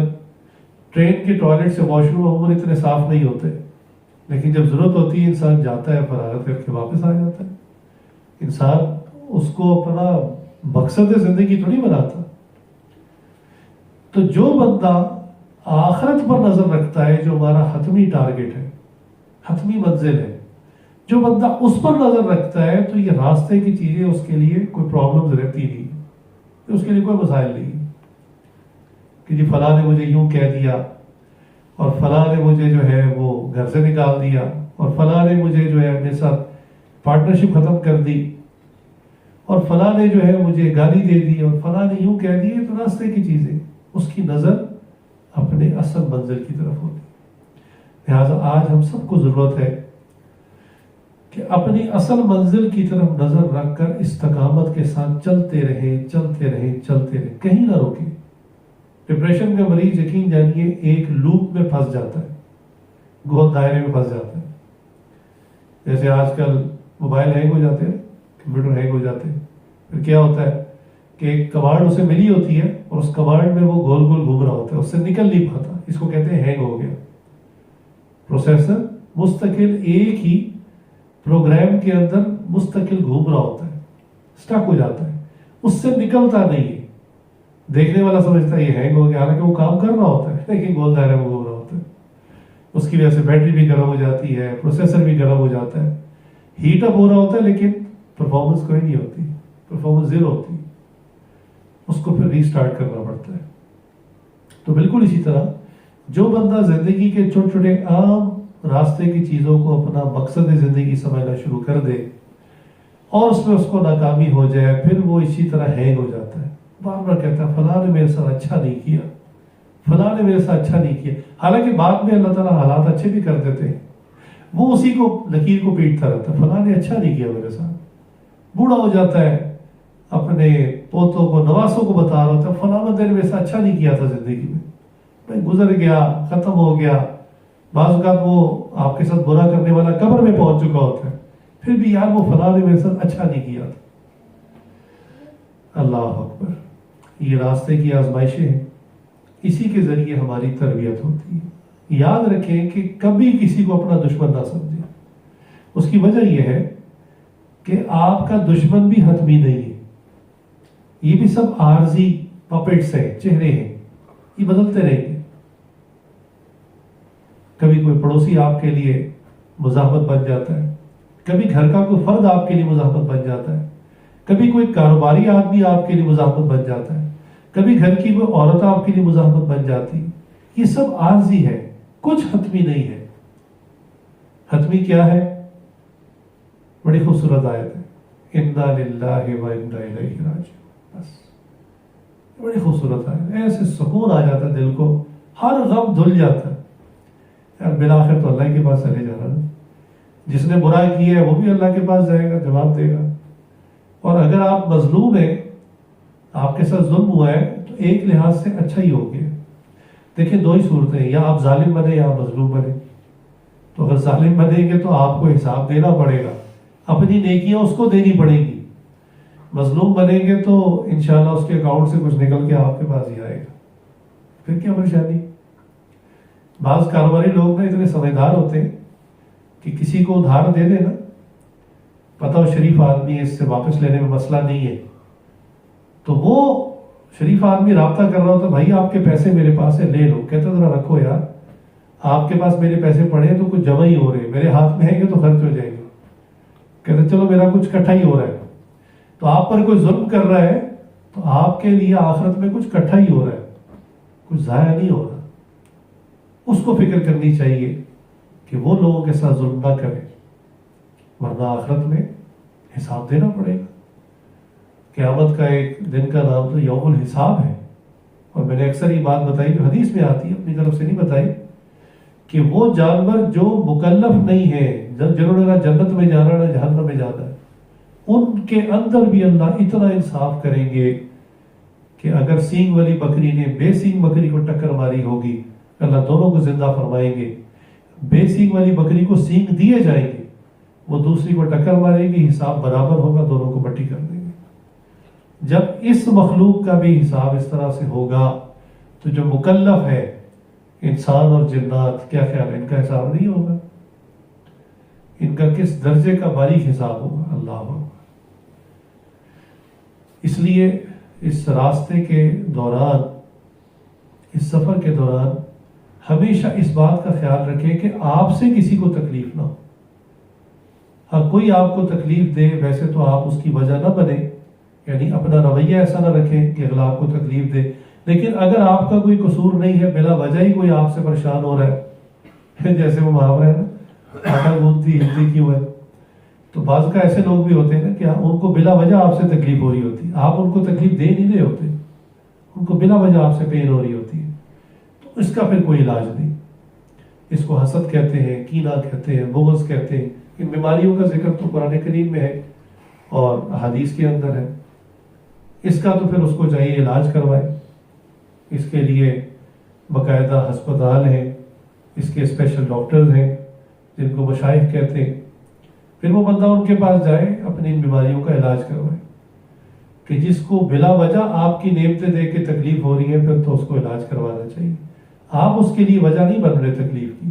ٹرین کے ٹوائلٹ سے واش روم عموماً اتنے صاف نہیں ہوتے، لیکن جب ضرورت ہوتی ہے انسان جاتا ہے، فراغت کر کے واپس آ جاتا ہے. انسان اس کو اپنا مقصد زندگی تو نہیں بناتا. تو جو بندہ آخرت پر نظر رکھتا ہے، جو ہمارا حتمی ٹارگٹ ہے، حتمی منزل ہے، جو بندہ اس پر نظر رکھتا ہے تو یہ راستے کی چیزیں اس کے لیے کوئی پرابلمز رہتی نہیں، اس کے لیے کوئی مسائل نہیں کہ جی فلاں نے مجھے یوں کہہ دیا، اور فلاں نے مجھے جو ہے وہ گھر سے نکال دیا، اور فلاں نے مجھے جو ہے اپنے ساتھ پارٹنرشپ ختم کر دی، اور فلاں نے جو ہے مجھے گالی دے دی، اور فلاں نے یوں کہہ دی. تو راستے کی چیزیں، اس کی نظر اپنے اصل منزل کی طرف ہوتی. لہٰذا آج ہم سب کو ضرورت ہے کہ اپنی اصل منزل کی طرف نظر رکھ کر استقامت کے ساتھ چلتے رہیں، چلتے رہیں، چلتے رہیں، کہیں نہ روکیں. ڈپریشن کا مریض یقین جانیے ایک لوپ میں پھنس جاتا ہے، گول دائرے میں پھنس جاتا ہے. جیسے آج کل موبائل ہینگ ہو جاتے ہیں، کمپیوٹر ہینگ ہو جاتے ہیں، پھر کیا ہوتا ہے کہ ایک کمانڈ اسے ملی ہوتی ہے اور اس کمانڈ میں وہ گول گول گھوم رہا ہوتا ہے، اس سے نکل نہیں پاتا. اس کو کہتے ہیں ہینگ ہو گیا. پروسیسر مستقل ایک ہی پروگرام کے اندر مستقل گھوم رہا ہوتا ہے، سٹک ہو جاتا ہے، اس سے نکلتا نہیں ہے. دیکھنے والا سمجھتا ہے یہ ہینگ ہو گیا، حالانکہ وہ کام کر رہا ہوتا ہے لیکن گول دائرے میں گھوم رہا ہوتا ہے. اس کی وجہ سے بیٹری بھی گرم ہو جاتی ہے، پروسیسر بھی گرم ہو جاتا ہے، ہیٹ اپ ہو رہا ہوتا ہے، لیکن پرفارمنس کوئی نہیں ہوتی، پرفارمنس زیرو ہوتی ہے. اس کو پھر ریسٹارٹ کرنا پڑتا ہے. تو بالکل اسی طرح جو بندہ زندگی کے چھوٹے چھوٹے عام راستے کی چیزوں کو اپنا مقصد زندگی سمجھنا شروع کر دے اور اس میں اس کو ناکامی ہو جائے، پھر وہ اسی طرح ہینگ ہو جاتا ہے. بار بار کہتا ہے فلاں نے میرے ساتھ اچھا نہیں کیا، فلاں نے میرے ساتھ اچھا نہیں کیا. حالانکہ بعد میں اللہ تعالیٰ حالات اچھے بھی کر دیتے ہیں، وہ اسی کو لکیر کو پیٹتا رہتا ہے، فلاں نے اچھا نہیں کیا میرے ساتھ. بوڑھا ہو جاتا ہے، اپنے پوتوں کو نواسوں کو بتا رہا ہوتا ہے فلاں بندے نے میرے ساتھ اچھا نہیں کیا تھا زندگی میں، میں گزر گیا، ختم ہو گیا. بعض اوقات وہ آپ کے ساتھ برا کرنے والا قبر میں پہنچ چکا ہوتا ہے، پھر بھی یار وہ فلاں نے میرے ساتھ اچھا نہیں کیا تھا. اللہ اکبر. یہ راستے کی آزمائشیں ہیں، اسی کے ذریعے ہماری تربیت ہوتی ہے. یاد رکھیں کہ کبھی کسی کو اپنا دشمن نہ سمجھیں. اس کی وجہ یہ ہے کہ آپ کا دشمن بھی حتمی نہیں ہے، یہ بھی سب عارضی پپٹس ہیں، چہرے ہیں. یہ بدلتے رہیں گے. کبھی کوئی پڑوسی آپ کے لیے مزاحمت بن جاتا ہے، کبھی گھر کا کوئی فرد آپ کے لیے مزاحمت بن جاتا ہے، کبھی کوئی کاروباری آدمی آپ کے لیے مزاحمت بن جاتا ہے، کبھی گھر کی کوئی عورت آپ کے لیے مزاحمت بن جاتی. یہ سب عارضی ہے، کچھ حتمی نہیں ہے. حتمی کیا ہے؟ بڑی خوبصورت آیت ہے، انا للہ و انا الیہ راجعون. بس بڑی خوبصورت آیت، ایسے سکون آ جاتا ہے دل کو، ہر غم دھل جاتا ہے. یار بالآخر تو اللہ کے پاس چلے جانا. جس نے برا کیا ہے وہ بھی اللہ کے پاس جائے گا، جواب دے گا. اور اگر آپ مظلوم ہیں، آپ کے ساتھ ظلم ہوا ہے، تو ایک لحاظ سے اچھا ہی ہو گیا. دیکھیں دو ہی صورتیں ہیں، یا آپ ظالم بنے یا آپ مظلوم بنے. تو اگر ظالم بنیں گے تو آپ کو حساب دینا پڑے گا، اپنی نیکیاں اس کو دینی پڑیں گی. مظلوم بنیں گے تو انشاءاللہ اس کے اکاؤنٹ سے کچھ نکل کے آپ کے پاس ہی آئے گا. پھر کیا پریشانی. بعض کاروباری لوگ نا اتنے سمجھدار ہوتے ہیں کہ کسی کو ادھار دے دینا، پتہ ہو شریف آدمی ہے، اس سے واپس لینے میں مسئلہ نہیں ہے، تو وہ شریف آدمی رابطہ کر رہا ہوتا، بھائی آپ کے پیسے میرے پاس ہے، لے لو. کہتا ذرا رکھو یار، آپ کے پاس میرے پیسے پڑے ہیں تو کچھ جمع ہی ہو رہے ہیں، میرے ہاتھ میں ہیں گے تو خرچ ہو جائیں گے. کہتے چلو میرا کچھ کٹھا ہی ہو رہا ہے. تو آپ پر کوئی ظلم کر رہا ہے تو آپ کے لیے آخرت میں کچھ کٹھا ہی ہو رہا ہے، کچھ ضائع نہیں ہو رہا. اس کو فکر کرنی چاہیے کہ وہ لوگوں کے ساتھ ظلم نہ کرے، ورنہ آخرت میں حساب دینا پڑے گا. قیامت کا ایک دن کا نام تو یوم الحساب ہے. اور میں نے اکثر یہ بات بتائی جو حدیث میں آتی ہے، اپنی طرف سے نہیں بتائی، کہ وہ جانور جو مکلف نہیں ہے، جنہوں نے نہ جنت میں جانا نہ جہنم میں جانا ہے، ان کے اندر بھی اللہ اتنا انصاف کریں گے کہ اگر سینگ والی بکری نے بے سینگ بکری کو ٹکر ماری ہوگی، اللہ دونوں کو زندہ فرمائیں گے. بے سینگ والی بکری کو سینگ دیے جائیں گے، وہ دوسری کو ٹکر مارے گی، حساب برابر ہوگا، دونوں کو بٹی کر دیں گے. جب اس مخلوق کا بھی حساب اس طرح سے ہوگا تو جو مکلف ہے انسان اور جنات، کیا خیال ہے ان کا حساب نہیں ہوگا؟ ان کا کس درجے کا باریک حساب ہوگا، اللہ ہوگا. اس لیے اس راستے کے دوران، اس سفر کے دوران ہمیشہ اس بات کا خیال رکھیں کہ آپ سے کسی کو تکلیف نہ ہو. ہاں کوئی آپ کو تکلیف دے ویسے تو آپ اس کی وجہ نہ بنے، یعنی اپنا رویہ ایسا نہ رکھیں کہ اگلا آپ کو تکلیف دے. لیکن اگر آپ کا کوئی قصور نہیں ہے، بلا وجہ ہی کوئی آپ سے پریشان ہو رہا ہے، جیسے وہ محاورہ ہے نا، آٹا گوندتی ہلتی کیوں ہے، تو بعض کا ایسے لوگ بھی ہوتے ہیں نا کہ ان کو بلا وجہ آپ سے تکلیف ہو رہی ہوتی، آپ ان کو تکلیف دے نہیں رہے ہوتے، ان کو بلا وجہ آپ سے پین ہو رہی ہوتی ہے. تو اس کا پھر کوئی علاج نہیں. اس کو حسد کہتے ہیں، کینہ کہتے ہیں، بغض کہتے ہیں. ان بیماریوں کا ذکر تو قرآن کریم میں ہے اور حدیث کے اندر ہے. اس کا تو پھر اس کو چاہیے علاج کروائے. اس کے لیے باقاعدہ ہسپتال ہیں، اس کے اسپیشل ڈاکٹرز ہیں جن کو مشائخ کہتے ہیں. پھر وہ بندہ ان کے پاس جائے، اپنی ان بیماریوں کا علاج کروائے. کہ جس کو بلا وجہ آپ کی نعمتیں دے کے تکلیف ہو رہی ہے، پھر تو اس کو علاج کروانا چاہیے. آپ اس کے لیے وجہ نہیں بن رہے تکلیف کی،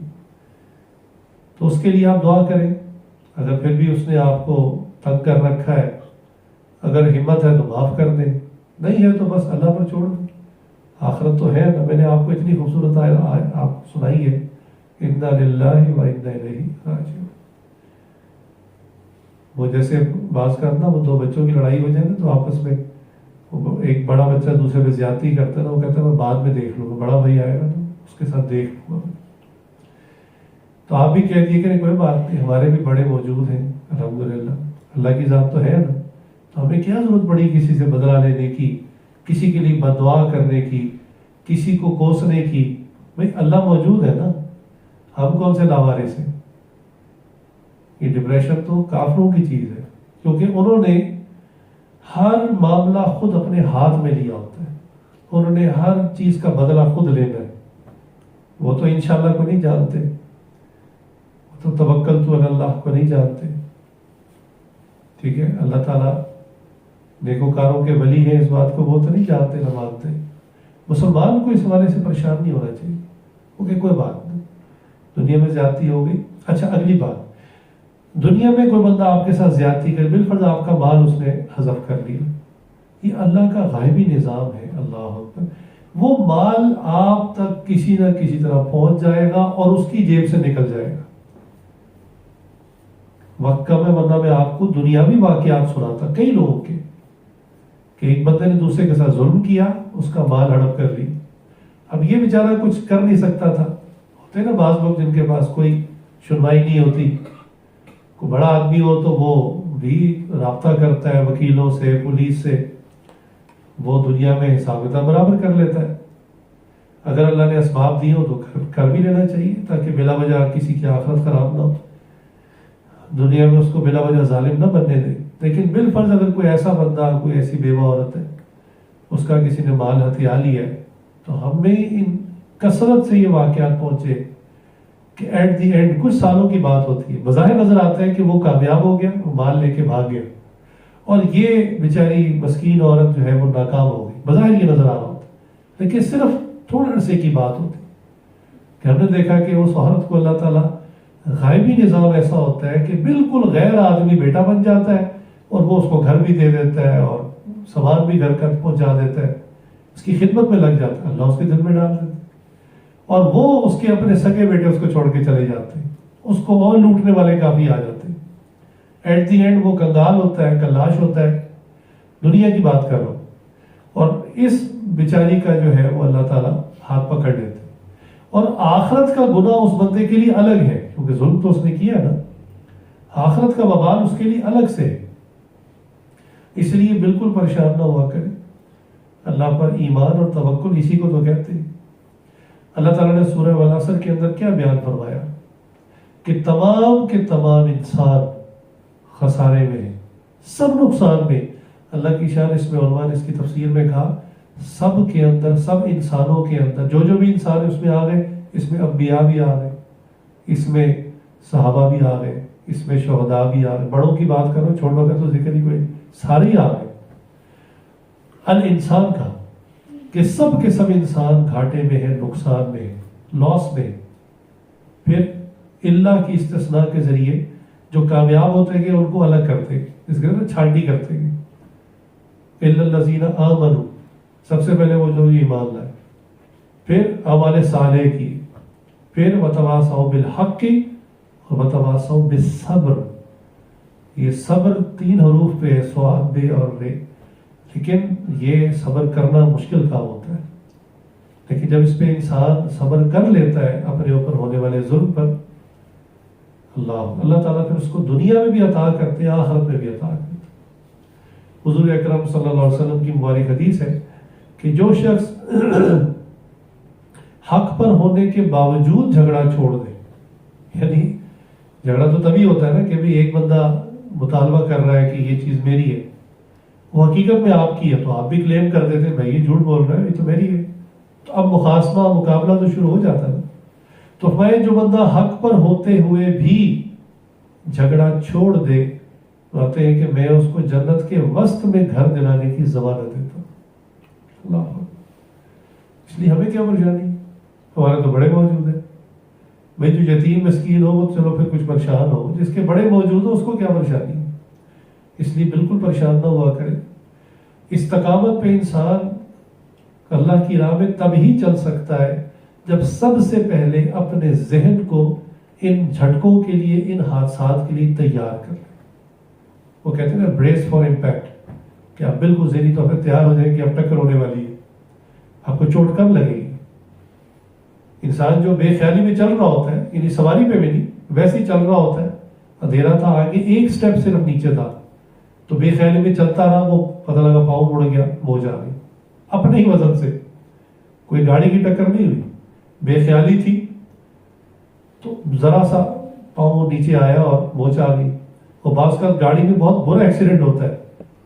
تو اس کے لیے آپ دعا کریں. اگر پھر بھی اس نے آپ کو تنگ کر رکھا ہے، اگر ہمت ہے تو معاف کر دیں، نہیں ہے تو بس اللہ پر چھوڑ دیں. آخرت تو ہے نا. میں نے آپ کو اتنی خوبصورت آپ سنائی ہے، انا للہ و انا الیہ راجعون. وہ جیسے بعض کا نا، وہ دو بچوں کی لڑائی ہو جائے نا تو آپس میں ایک بڑا بچہ دوسرے پہ زیادتی کرتا ہے نا، وہ کہتا ہے میں بعد میں دیکھ لوں گا، بڑا بھائی آئے گا تو اس کے ساتھ دیکھ لوں گا. تو آپ بھی کہہ دیے کہ نہیں کوئی بات نہیں، ہمارے بھی بڑے موجود ہیں الحمدللہ، اللہ کی ذات تو ہے نا. تو ہمیں کیا ضرورت پڑی کسی سے بدلہ لینے کی، کسی کے لیے بد دعا کرنے کی، کسی کو کوسنے کی. بھائی اللہ موجود ہے نا، ہم کون سے لاوارث ہیں. یہ ڈپریشن تو کافروں کی چیز ہے، کیونکہ انہوں نے ہر معاملہ خود اپنے ہاتھ میں لیا ہوتا ہے. انہوں نے ہر چیز کا بدلہ خود لینا ہے. وہ تو انشاءاللہ کو نہیں جانتے، وہ تو توکلت علی اللہ کو نہیں جانتے. ٹھیک ہے، اللہ تعالیٰ نیکوکاروں کے ولی ہیں، اس بات کو وہ تو نہیں جانتے نہ مانتے. مسلمان کو اس حوالے سے پریشان نہیں ہونا چاہیے، کیونکہ کوئی بات نہیں، دنیا میں زیادتی ہو گئی. اچھا اگلی بات، دنیا میں کوئی بندہ آپ کے ساتھ زیادتی کرے، بالفرض آپ کا مال اس نے حذف کر لیا، یہ اللہ کا غائبی نظام ہے. اللہ اکبر. وہ مال آپ تک کسی نہ کسی طرح پہنچ جائے گا اور اس کی جیب سے نکل جائے گا. وقت کم ہے ورنہ میں آپ کو دنیاوی واقعات سناتا کئی لوگوں کے کہ ایک بندے نے دوسرے کے ساتھ ظلم کیا, اس کا مال ہڑپ کر لی. اب یہ بیچارہ کچھ کر نہیں سکتا تھا. ہوتے نا بعض لوگ جن کے پاس کوئی سنوائی نہیں ہوتی, کوئی بڑا آدمی ہو تو وہ بھی رابطہ کرتا ہے وکیلوں سے, پولیس سے, وہ دنیا میں حساب کتاب برابر کر لیتا ہے. اگر اللہ نے اسباب دی ہو تو کر بھی لینا چاہیے تاکہ بلا وجہ کسی کی آخرت خراب نہ ہو, دنیا میں اس کو بلا وجہ ظالم نہ بننے دے. لیکن بالفرض اگر کوئی ایسا بندہ, کوئی ایسی بیوہ عورت ہے, اس کا کسی نے مال ہتھیا لیا ہے, تو ہمیں ان کثرت سے یہ واقعات پہنچے کہ ایٹ دی اینڈ کچھ سالوں کی بات ہوتی ہے, بظاہر نظر آتا ہے کہ وہ کامیاب ہو گیا, وہ مال لے کے بھاگ گیا, اور یہ بیچاری مسکین عورت جو ہے وہ ناکام ہو گئی, بظاہر یہ نظر آ رہا ہوتا ہے. لیکن صرف تھوڑے عرصے کی بات ہوتی کہ ہم نے دیکھا کہ اس عورت کو اللہ تعالیٰ غائبی نظام ایسا ہوتا ہے کہ بالکل غیر آدمی بیٹا بن جاتا ہے, اور وہ اس کو گھر بھی دے دیتا ہے اور سامان بھی گھر کا پہنچا دیتا ہے, اس کی خدمت میں لگ جاتا ہے, اللہ اس کے دل میں ڈال دیتا ہے, اور وہ اس کے اپنے سگے بیٹے اس کو چھوڑ کے چلے جاتے ہیں, اس کو اور لوٹنے والے کافی آ جاتے ہیں. ایٹ دی اینڈ وہ کنگال ہوتا ہے, کلاش ہوتا ہے. دنیا کی بات کر رہا ہوں. اور اس بیچاری کا جو ہے وہ اللہ تعالیٰ ہاتھ پکڑ لیتے ہیں, اور آخرت کا گناہ اس بندے کے لیے الگ ہے, کیونکہ ظلم تو اس نے کیا نا, آخرت کا وبال اس کے لیے الگ سے ہے. اس لیے بالکل پریشان نہ ہوا کرے, اللہ پر ایمان اور توکل اسی کو تو کہتے ہیں. اللہ تعالیٰ نے سورہ والعصر کے اندر کیا بیان فرمایا کہ تمام کے تمام انسان خسارے میں ہیں, سب نقصان میں. اللہ کی شان اس میں عنوان اس کی تفسیر میں کہا سب کے اندر, سب انسانوں کے اندر جو بھی انسان ہے اس میں آ گئے, اس میں انبیاء بھی آ گئے, اس میں صحابہ بھی آ گئے, اس میں شہداء بھی آ گئے. بڑوں کی بات کرو, چھوٹوں کا تو ذکر ہی کوئی نہیں, سارے ہی آ گئے. الانسان کا کہ سب کے سب انسان گھاٹے میں ہے, نقصان میں ہے, لاس میں. پھر اللہ کی استثناء کے ذریعے جو کامیاب ہوتے گئے ان کو الگ کرتے گئے, اس کے اندر چھانٹی کرتے گئے. الا الذین آمنوا, سب سے پہلے وہ جو ایمان لائے, پھر اعمال صالح کی, پھر وتواصوا بالحق اور وتواصوا بالصبر. یہ صبر 3 حروف پہ ہے, صاد بے اور رے, لیکن یہ صبر کرنا مشکل کام ہوتا ہے. لیکن جب اس پہ انسان صبر کر لیتا ہے اپنے اوپر ہونے والے ظلم پر, اللہ تعالیٰ پھر اس کو دنیا میں بھی عطا کرتے ہیں, آخرت میں بھی عطا کرتے ہیں. حضور اکرم صلی اللہ علیہ وسلم کی مبارک حدیث ہے کہ جو شخص حق پر ہونے کے باوجود جھگڑا چھوڑ دے, یعنی جھگڑا تو تبھی ہوتا ہے نا کہ بھی ایک بندہ مطالبہ کر رہا ہے کہ یہ چیز میری ہے, وہ حقیقت میں آپ کی ہے, تو آپ بھی کلیم کر دیتے بھائی یہ جھوٹ بول رہا ہے, یہ تو میری ہے. تو اب مخاصمہ مقابلہ تو شروع ہو جاتا ہے. تو میں جو بندہ حق پر ہوتے ہوئے بھی جھگڑا چھوڑ دے, کہتے ہیں کہ میں اس کو جنت کے وسط میں گھر دلانے کی ضمانت دیتا ہوں. اللہ, اس لیے ہمیں کیا پریشانی, ہمارے تو بڑے موجود ہیں. بھائی جو یتیم مسکین ہو وہ چلو پھر کچھ پریشان ہو, جس کے بڑے موجود ہو اس کو کیا پریشانی ہے. اس لیے بالکل پریشان نہ ہوا کرے. استقامت پہ انسان اللہ کی راہ میں تب ہی چل سکتا ہے جب سب سے پہلے اپنے ذہن کو ان جھٹکوں کے لیے, ان حادثات کے لیے تیار کر لے. وہ کہتے ہیں نا بریس فار امپیکٹ, کہ آپ بالکل ذہنی طور پہ تیار ہو جائیں کہ اب ٹکر ہونے والی ہے, آپ کو چوٹ کم لگے گی. انسان جو بے خیالی میں چل رہا ہوتا ہے, یعنی سواری پہ بھی نہیں, ویسے ہی چل رہا ہوتا ہے, اندھیرا تھا آگے, ایک سٹیپ صرف نیچے تھا, تو بے خیالی میں چلتا رہا, وہ پتہ لگا پاؤں مڑ گیا, موج آ گئی اپنے ہی وزن سے. کوئی گاڑی کی ٹکر نہیں ہوئی, بے خیالی تھی تو ذرا سا پاؤں نیچے آیا اور موچ آ گئی. اور بعض کا گاڑی میں بہت برا ایکسیڈنٹ ہوتا ہے,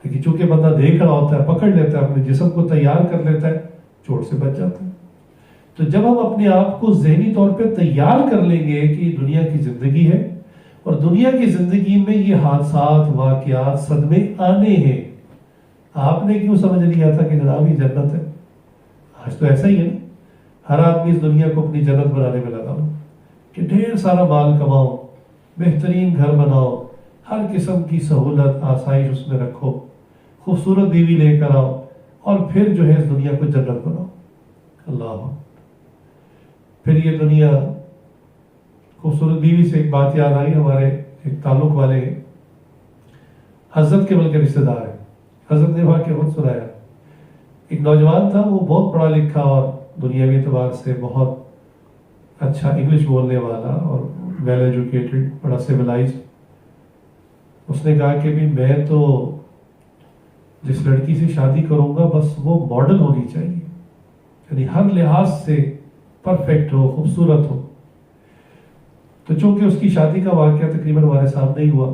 لیکن چونکہ بندہ دیکھ رہا ہوتا ہے, پکڑ لیتا ہے, اپنے جسم کو تیار کر لیتا ہے, چوٹ سے بچ جاتا ہے. تو جب ہم اپنے آپ کو ذہنی طور پہ تیار کر لیں گے کہ یہ دنیا کی زندگی ہے, اور دنیا کی زندگی میں یہ حادثات, واقعات, صدمے آنے ہیں. آپ نے کیوں سمجھ لیا تھا کہ جناب یہ جنت ہے؟ آج تو ایسا ہی ہے نا, ہر آدمی اس دنیا کو اپنی جنت بنانے میں لگا ہو کہ ڈھیر سارا مال کماؤ, بہترین گھر بناؤ, ہر قسم کی سہولت آسائش اس میں رکھو, خوبصورت بیوی لے کر آؤ, اور پھر جو ہے اس دنیا کو جنت بناؤ. اللہ. پھر یہ دنیا خوبصورت بیوی سے ایک بات یاد آئی. ہمارے ایک تعلق والے حضرت کے بلکہ رشتے دار ہیں. حضرت نے واقعہ خود سنایا. ایک نوجوان تھا, وہ بہت پڑھا لکھا اور دنیاوی اعتبار سے بہت اچھا انگلش بولنے والا اور ویل ایجوکیٹڈ, بڑا سویلائزڈ. اس نے کہا کہ بھی میں تو جس لڑکی سے شادی کروں گا بس وہ ماڈل ہونی چاہیے, یعنی ہر لحاظ سے پرفیکٹ ہو, خوبصورت ہو. تو چونکہ اس کی شادی کا واقعہ تقریباً ہمارے سامنے ہی ہوا,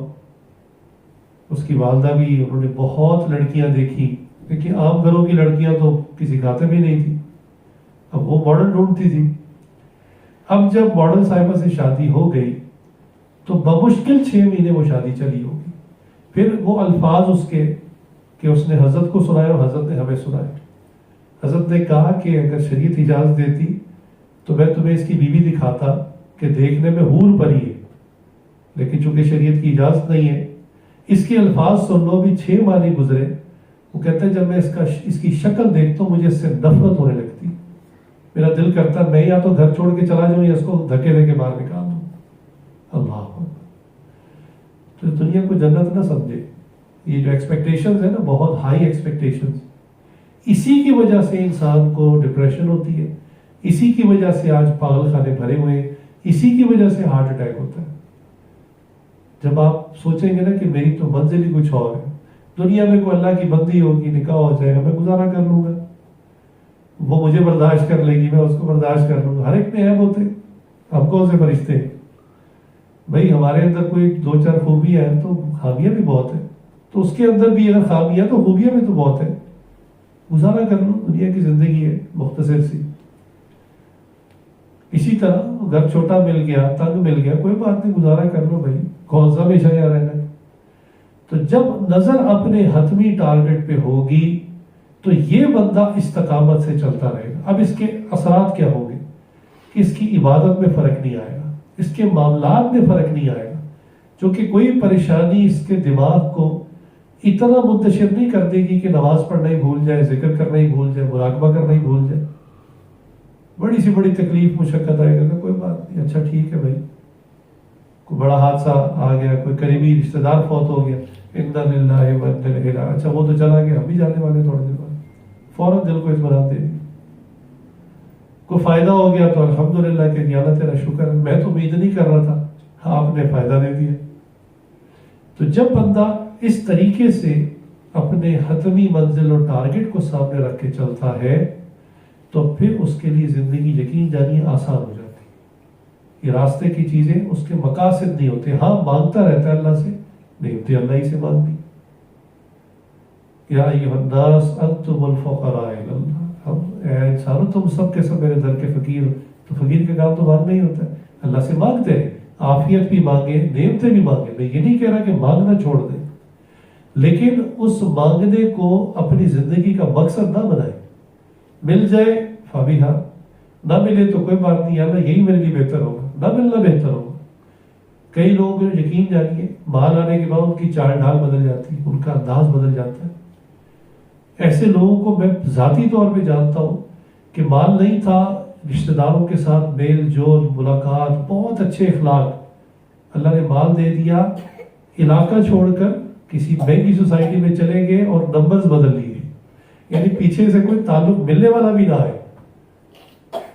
اس کی والدہ بھی, انہوں نے بہت لڑکیاں دیکھی, لیکن عام گھروں کی لڑکیاں تو کسی کھاتے بھی نہیں تھی. اب وہ ماڈل ڈھونڈتی تھی. اب جب ماڈل صاحبہ سے شادی ہو گئی تو بمشکل 6 مہینے وہ شادی چلی ہوگی. پھر وہ الفاظ اس کے کہ اس نے حضرت کو سنائے اور حضرت نے ہمیں سنائے. حضرت نے کہا کہ اگر شریعت اجازت دیتی تو میں تمہیں اس کی بیوی دکھاتا کہ دیکھنے میں حور پری ہے, لیکن چونکہ شریعت کی اجازت نہیں ہے. اس کے الفاظ سن لو, بھی 6 ماہ نہیں گزرے. وہ کہتے ہیں جب میں اس کی شکل دیکھتا ہوں مجھے اس سے نفرت ہونے لگتی. میرا دل کرتا ہے میں یا تو گھر چھوڑ کے چلا جاؤں یا اس کو دھکے دے کے باہر نکال دوں. اللہ تو دنیا کو جنت نہ سمجھے. یہ جو ایکسپیکٹیشنز ہیں نا, بہت ہائی ایکسپیکٹیشنز, اسی کی وجہ سے انسان کو ڈپریشن ہوتی ہے, اسی کی وجہ سے آج پاگل خانے بھرے ہوئے ہیں, اسی کی وجہ سے ہارٹ اٹیک ہوتا ہے. جب آپ سوچیں گے نا کہ میری تو منزل ہی کچھ اور ہے, دنیا میں کوئی اللہ کی بندی ہوگی, نکاح ہو جائے گا, میں گزارا کر لوں گا, وہ مجھے برداشت کر لے گی, میں اس کو برداشت کر لوں گا. ہر ایک میں عیب ہوتے, ہم کون سے فرشتے ہیں بھائی. ہمارے اندر کوئی 2-4 خوبیاں ہیں تو خامیاں بھی بہت ہیں, تو اس کے اندر بھی اگر خامیاں تو خوبیاں بھی تو بہت ہیں. گزارا کر لو, دنیا کی زندگی ہے مختصر سی. اسی طرح گھر چھوٹا مل گیا, تنگ مل گیا, کوئی بات نہیں, گزارا کر لو بھائی, کون سا ہمیشہ یہاں رہنا ہے. تو جب نظر اپنے حتمی ٹارگٹ پہ ہوگی تو یہ بندہ استقامت سے چلتا رہے گا. اب اس کے اثرات کیا ہوں گے کہ اس کی عبادت میں فرق نہیں آئے گا, اس کے معاملات میں فرق نہیں آئے گا, چونکہ کوئی پریشانی اس کے دماغ کو اتنا منتشر نہیں کر دے گی کہ نماز پڑھنا ہی بھول جائے, ذکر کرنا ہی بھول جائے, مراقبہ کرنا ہی بھول جائے. بڑی سی بڑی تکلیف مشقت آئے گا, کوئی بات نہیں, اچھا ٹھیک ہے بھائی, کوئی بڑا حادثہ آ گیا, کوئی قریبی رشتہ دار فوت ہو گیا, انا للہ و انا الیہ راجعون, اچھا وہ تو چلا گیا, ہم بھی جانے والے تھوڑے دن بعد, فوراً دل کو اطمینان دے دی. کوئی فائدہ ہو گیا تو الحمدللہ کہ یا اللہ تیرا شکر ہے, میں تو امید نہیں کر رہا تھا, آپ نے فائدہ دے دیا. تو جب بندہ اس طریقے سے اپنے حتمی منزل اور ٹارگٹ کو سامنے رکھ کے چلتا ہے تو پھر اس کے لیے زندگی یقین جانیے آسان ہو جاتی ہے. یہ راستے کی چیزیں اس کے مقاصد نہیں ہوتے. ہاں مانگتا رہتا ہے اللہ سے, نہیں ہوتی اللہ ہی سے مانگنی. یا ایھا الناس انتم الفقراء الی اللہ, ہم اے انسانوں تم سب کے سب میرے در کے فقیر ہو. تو فقیر کا کام تو مانگنا ہی ہوتا ہے. اللہ سے مانگتے ہیں, عافیت بھی مانگے, نعمتیں بھی مانگے. میں یہ نہیں کہہ رہا کہ مانگنا چھوڑ دیں, لیکن اس مانگنے کو اپنی زندگی کا مقصد نہ بنائے. مل جائے فبیہا, نہ ملے تو کوئی بات نہیں, اللہ یہی میرے لیے بہتر ہوگا, نہ ملنا بہتر ہوگا. کئی لوگ یقین جانیے مال آنے کے بعد ان کی چال ڈھال بدل جاتی ہے, ان کا انداز بدل جاتا ہے. ایسے لوگوں کو میں ذاتی طور پہ جانتا ہوں کہ مال نہیں تھا, رشتہ داروں کے ساتھ میل جول, ملاقات, بہت اچھے اخلاق, اللہ نے مال دے دیا, علاقہ چھوڑ کر کسی مہنگی سوسائٹی میں چلے گئے اور نمبرز بدل لیے, یعنی پیچھے سے کوئی تعلق ملنے والا بھی نہ آئے,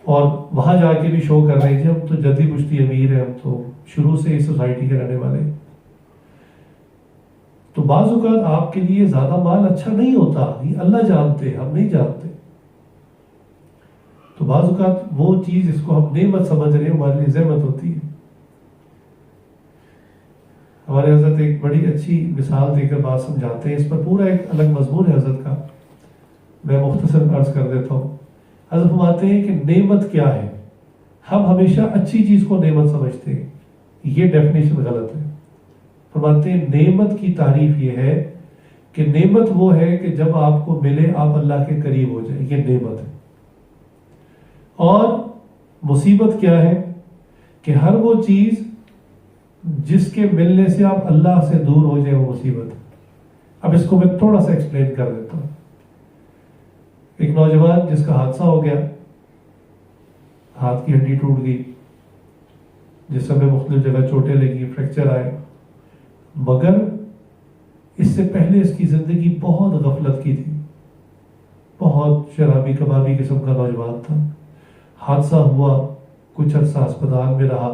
اور وہاں جا کے بھی شو کر رہے ہیں ہم تو جدی پشتی امیر ہیں, ہم تو شروع سے اس سوسائٹی کے رہنے والے. تو بعض اوقات آپ کے لیے زیادہ مال اچھا نہیں ہوتا, یہ اللہ جانتے, ہم نہیں جانتے. تو بعض اوقات وہ چیز جس کو ہم نعمت سمجھ رہے ہیں ہمارے لیے زحمت ہوتی ہے. ہمارے حضرت ایک بڑی اچھی مثال دے کر بات سمجھاتے ہیں, اس پر پورا ایک الگ مضمون ہے حضرت کا, میں مختصر عرض کر دیتا ہوں. حضرت فرماتے ہیں کہ نعمت کیا ہے. ہم ہمیشہ اچھی چیز کو نعمت سمجھتے ہیں, یہ ڈیفینیشن غلط ہے. فرماتے ہیں نعمت کی تعریف یہ ہے کہ نعمت وہ ہے کہ جب آپ کو ملے آپ اللہ کے قریب ہو جائیں, یہ نعمت ہے. اور مصیبت کیا ہے کہ ہر وہ چیز جس کے ملنے سے آپ اللہ سے دور ہو جائیں وہ مصیبت ہے. اب اس کو میں تھوڑا سا ایکسپلین کر دیتا ہوں. ایک نوجوان جس کا حادثہ ہو گیا, ہاتھ کی ہڈی ٹوٹ گئی، جسم میں مختلف جگہ چوٹیں لگی، فریکچر آئے، مگر اس سے پہلے اس کی زندگی بہت غفلت کی تھی، بہت شرابی کبابی قسم کا نوجوان تھا۔ حادثہ ہوا، کچھ عرصہ اسپتال میں رہا،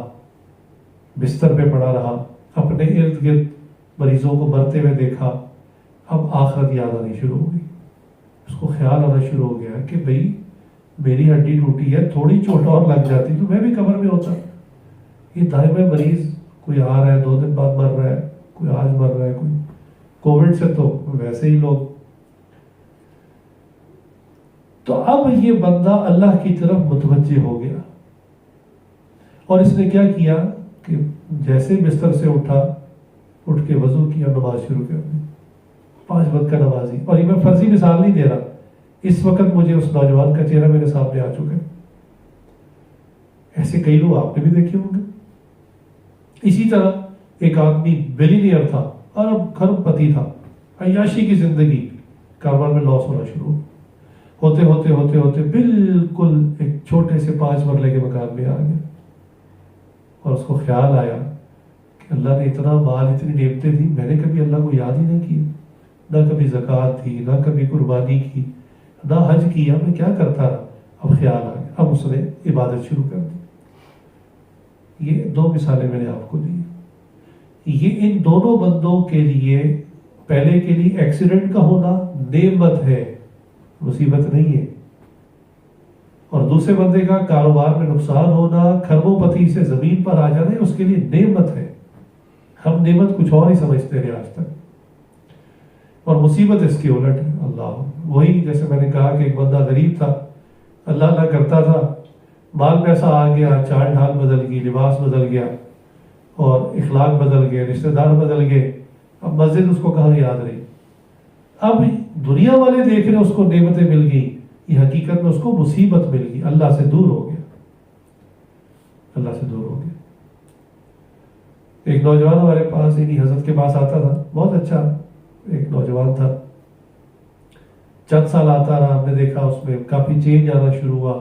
بستر پہ پڑا رہا، اپنے ارد گرد مریضوں کو مرتے ہوئے دیکھا، اب آخرت یاد آنی شروع ہو گئی۔ اس کو خیال آنا شروع ہو گیا کہ بھئی میری ہڈی ٹوٹی ہے، تھوڑی چوٹ اور لگ جاتی تو میں بھی قبر میں ہوتا۔ یہ دائم مریض، کوئی آ رہا ہے 2 دن بعد مر رہا ہے، کوئی آج مر رہا ہے، کوئی کووڈ سے تو ویسے ہی لوگ۔ تو اب یہ بندہ اللہ کی طرف متوجہ ہو گیا، اور اس نے کیا کیا کہ جیسے بستر سے اٹھا، اٹھ کے وضو کیا، نماز شروع کر دی، 5 وقت کا نمازی۔ اور یہ میں فرضی مثال نہیں دے رہا، اس وقت مجھے اس نوجوان کا چہرہ میرے سامنے آ چکا ہے، ایسے کئی لوگ آپ نے بھی دیکھے ہوں گے۔ اسی طرح ایک آدمی بلینئر تھا، ارب کھرب پتی تھا، عیاشی کی زندگی، کاروبار میں لاس ہونا شروع ہوتے ہوتے ہوتے ہوتے بالکل ایک چھوٹے سے 5 مرلے کے مکان میں آ گیا، اور اس کو خیال آیا کہ اللہ نے اتنا مال، اتنی نعمتیں دی، میں نے کبھی اللہ کو یاد ہی نہیں کیا، نہ کبھی زکوٰۃ دی، نہ کبھی قربانی کی، نہ حج کیا، میں کیا کرتا رہا۔ اب خیال آ گیا، اب اس نے عبادت شروع کر دی۔ یہ 2 مثالیں میں نے آپ کو دی۔ یہ ان دونوں بندوں کے لیے، پہلے کے لیے ایکسیڈنٹ کا ہونا نعمت ہے، مصیبت نہیں ہے، اور دوسرے بندے کا کاروبار میں نقصان ہونا، کھربوں پتی سے زمین پر آ جانا، اس کے لیے نعمت ہے۔ ہم نعمت کچھ اور ہی سمجھتے رہے آج تک، اور مصیبت اس کی الٹ ہے۔ اللہ، وہی جیسے میں نے کہا کہ ایک بندہ غریب تھا، اللہ اللہ کرتا تھا، مال پیسہ آ گیا، چال ڈھال بدل گئی، لباس بدل گیا، اور اخلاق بدل گئے، رشتہ دار بدل گئے، اب مسجد اس کو کہاں یاد رہی۔ اب دنیا والے دیکھ رہے اس کو نعمتیں مل گئی، یہ حقیقت میں اس کو مصیبت مل گئی، اللہ سے دور ہو گیا، اللہ سے دور ہو گیا۔ ایک نوجوان ہمارے پاس، انہی حضرت کے پاس آتا تھا، بہت اچھا ایک نوجوان تھا، چند سال آتا رہا، ہم نے دیکھا اس میں کافی چینج آنا شروع ہوا،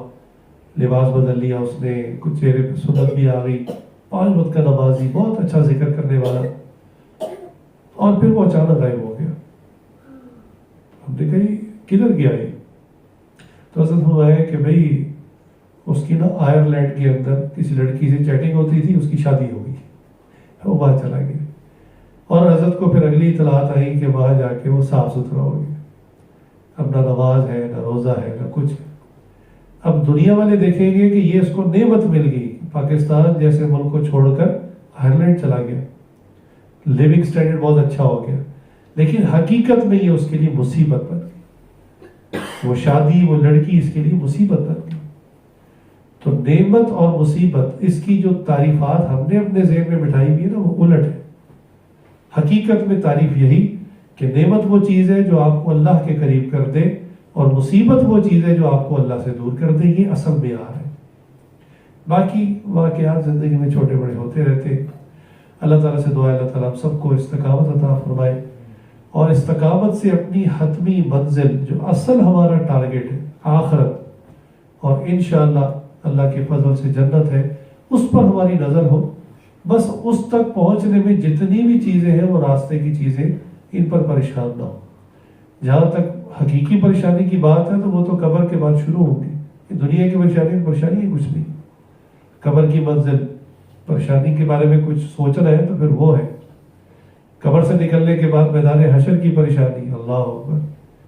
لباس بدل لیا اس نے، کچھ چہرے پہ سنت بھی آ گئی، 5 وقت کا نمازی، بہت اچھا ذکر کرنے والا، اور پھر وہ اچانک غائب ہو گیا۔ ہم نے کہا کدھر گیا یہ؟ تو حضرت ہوا ہے کہ بھئی اس کی نا آئرلینڈ کے اندر کسی لڑکی سے چیٹنگ ہوتی تھی، اس کی شادی ہو گئی، وہ وہاں چلا گیا، اور حضرت کو پھر اگلی اطلاعات آئی کہ وہاں جا کے وہ صاف ستھرا ہو گیا، اب نہ نماز ہے، نہ روزہ ہے، نہ کچھ ہے۔ اب دنیا والے دیکھیں گے کہ یہ اس کو نعمت مل گئی، پاکستان جیسے ملک کو چھوڑ کر آئرلینڈ چلا گیا، لیونگ سٹینڈرڈ بہت اچھا ہو گیا، لیکن حقیقت میں یہ اس کے لیے مصیبت بن گئی، وہ شادی، وہ لڑکی اس کے لیے مصیبت بن گئی۔ تو نعمت اور مصیبت، اس کی جو تعریفات ہم نے اپنے ذہن میں بٹھائی ہوئی ہے نا، وہ الٹ ہے۔ حقیقت میں تعریف یہی کہ نعمت وہ چیز ہے جو آپ کو اللہ کے قریب کر دے، اور مصیبت وہ چیز ہے جو آپ کو اللہ سے دور کر دے۔ یہ اصل معیار ہے۔ باقی واقعات زندگی میں چھوٹے بڑے ہوتے رہتے۔ اللہ تعالیٰ سے دعا ہے اللہ تعالیٰ ہم سب کو استقامت عطا فرمائے، اور استقامت سے اپنی حتمی منزل، جو اصل ہمارا ٹارگٹ ہے آخرت، اور انشاءاللہ اللہ کے فضل سے جنت ہے، اس پر ہماری نظر ہو۔ بس اس تک پہنچنے میں جتنی بھی چیزیں ہیں، وہ راستے کی چیزیں، ان پر پریشان نہ ہو۔ جہاں تک حقیقی پریشانی کی بات ہے تو وہ تو قبر کے بعد شروع ہوگی۔ دنیا کی پریشانی ہے کچھ نہیں۔ قبر کی منزل، پریشانی کے بارے میں کچھ سوچنا ہے تو پھر وہ ہے۔ قبر سے نکلنے کے بعد میدان حشر کی پریشانی، اللہ اکبر،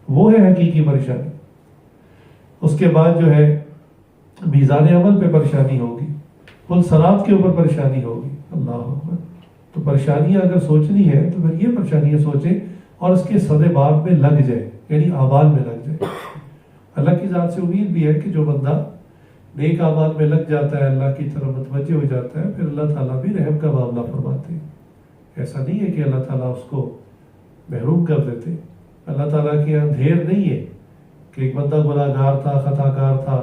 وہ ہے حقیقی پریشانی۔ اس کے بعد جو ہے میزان عمل پہ پریشانی ہوگی، پل صراط کے اوپر پریشانی ہوگی، اللہ اکبر۔ تو پریشانیاں اگر سوچنی ہے تو پھر یہ پریشانیاں سوچیں، اور اس کے صد باب میں لگ جائے، یعنی اعمال میں لگ جائے۔ اللہ کی ذات سے امید بھی ہے کہ جو بندہ نیک اعمال میں لگ جاتا ہے، اللہ کی طرف متوجہ ہو جاتا ہے، پھر اللہ تعالیٰ بھی رحم کا معاملہ فرماتے ہیں۔ ایسا نہیں ہے کہ اللہ تعالیٰ اس کو محروم کر دیتے۔ اللہ تعالیٰ کے یہاں دھیر نہیں ہے کہ ایک بندہ گناہ گار تھا، خطا کار تھا،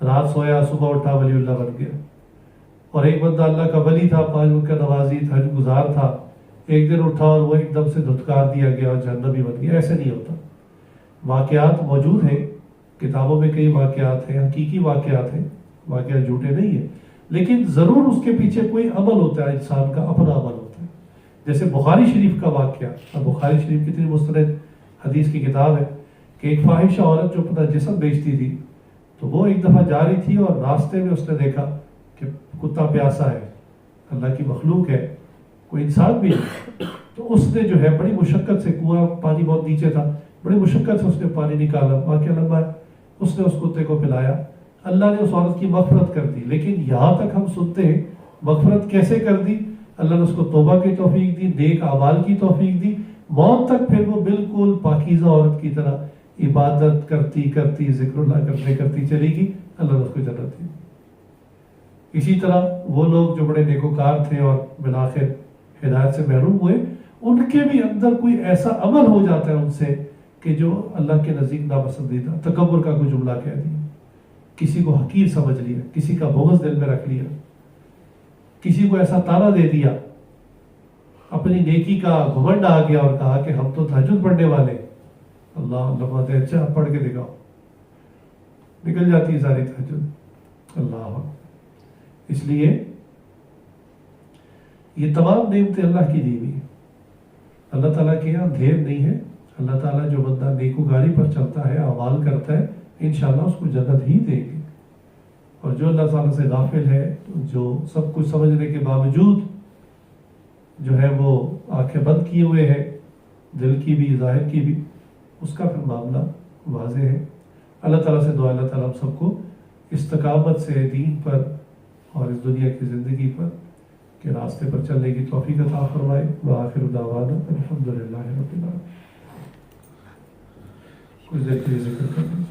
رات سویا صبح اٹھا ولی اللہ بن گیا، اور ایک بندہ اللہ کا ولی تھا، 5 وقت کا نمازی، حج گزار تھا، ایک دن اٹھا اور وہ ایک دم سے دھتکار دیا گیا اور جہنمی بن گیا۔ ایسے نہیں ہوتا۔ واقعات موجود ہیں، کتابوں میں کئی واقعات ہیں، حقیقی واقعات ہیں، واقعہ جھوٹے نہیں ہیں، لیکن ضرور اس کے پیچھے کوئی عمل ہوتا ہے، انسان کا اپنا عمل ہوتا ہے. جیسے بخاری شریف کا واقعہ، اب بخاری شریف کتنی مستند حدیث کی کتاب ہے کہ ایک فاحشہ عورت جو اپنا جسم بیچتی تھی، تو وہ ایک دفعہ جا رہی تھی اور راستے میں اس نے دیکھا کہ کتا پیاسا ہے، اللہ کی مخلوق ہے، کوئی انسان بھی ہے. تو اس نے جو ہے بڑی مشقت سے، کنواں پانی بہت نیچے تھا، بڑی مشقت سے اس نے پانی نکالا، واقعہ لمبا ہے، اس نے اس کتے کو پلایا. اللہ نے اس عورت کی مغفرت کر دی. لیکن یہاں تک ہم سنتے ہیں مغفرت کیسے کر دی؟ اللہ نے اس کو توبہ کی توفیق دی، نیک اعمال کی توفیق دی، موت تک پھر وہ بالکل پاکیزہ عورت کی طرح عبادت کرتی کرتی، ذکر اللہ کرتی چلے گی، اللہ نے اس کو جنت دی. اسی طرح وہ لوگ جو بڑے نیکوکار تھے اور بالآخر ہدایت سے محروم ہوئے، ان کے بھی اندر کوئی ایسا عمل ہو جاتا ہے ان سے کہ جو اللہ کے نزدیک ناپسندیدہ، تکبر کا کوئی جملہ کہہ دیا، کسی کو حقیر سمجھ لیا، کسی کا بغض دل میں رکھ لیا، کسی کو ایسا تانا دے دیا، اپنی نیکی کا گھمنڈ آ گیا اور کہا کہ ہم تو تہجد پڑھنے والے. اللہ لمحہ دے، اچھا پڑھ کے دکھاؤ، نکل جاتی ہے ساری تہجد. اللہ، اس لیے یہ تمام نعمتیں اللہ کی دی ہوئی ہیں. اللہ تعالیٰ کے یہاں دھیر نہیں ہے. اللہ تعالیٰ جو بندہ نیکوکاری پر چلتا ہے، اعمال کرتا ہے، انشاءاللہ اس کو جنت ہی دے گے. اور جو اللہ تعالیٰ سے غافل ہے، جو سب کچھ سمجھنے کے باوجود جو ہے وہ آنکھیں بند کیے ہوئے ہے، دل کی بھی ظاہر کی بھی، اس کا پھر معاملہ واضح ہے. اللہ تعالیٰ سے دعا، اللہ تعالیٰ ہم سب کو استقامت سے دین پر اور اس دنیا کی زندگی پر کے راستے پر چلنے کی توفیق عطا فرمائے. وآخر دعوانا الحمدللہ رب العالمین. کچھ دیر کے لیے ذکر کریں.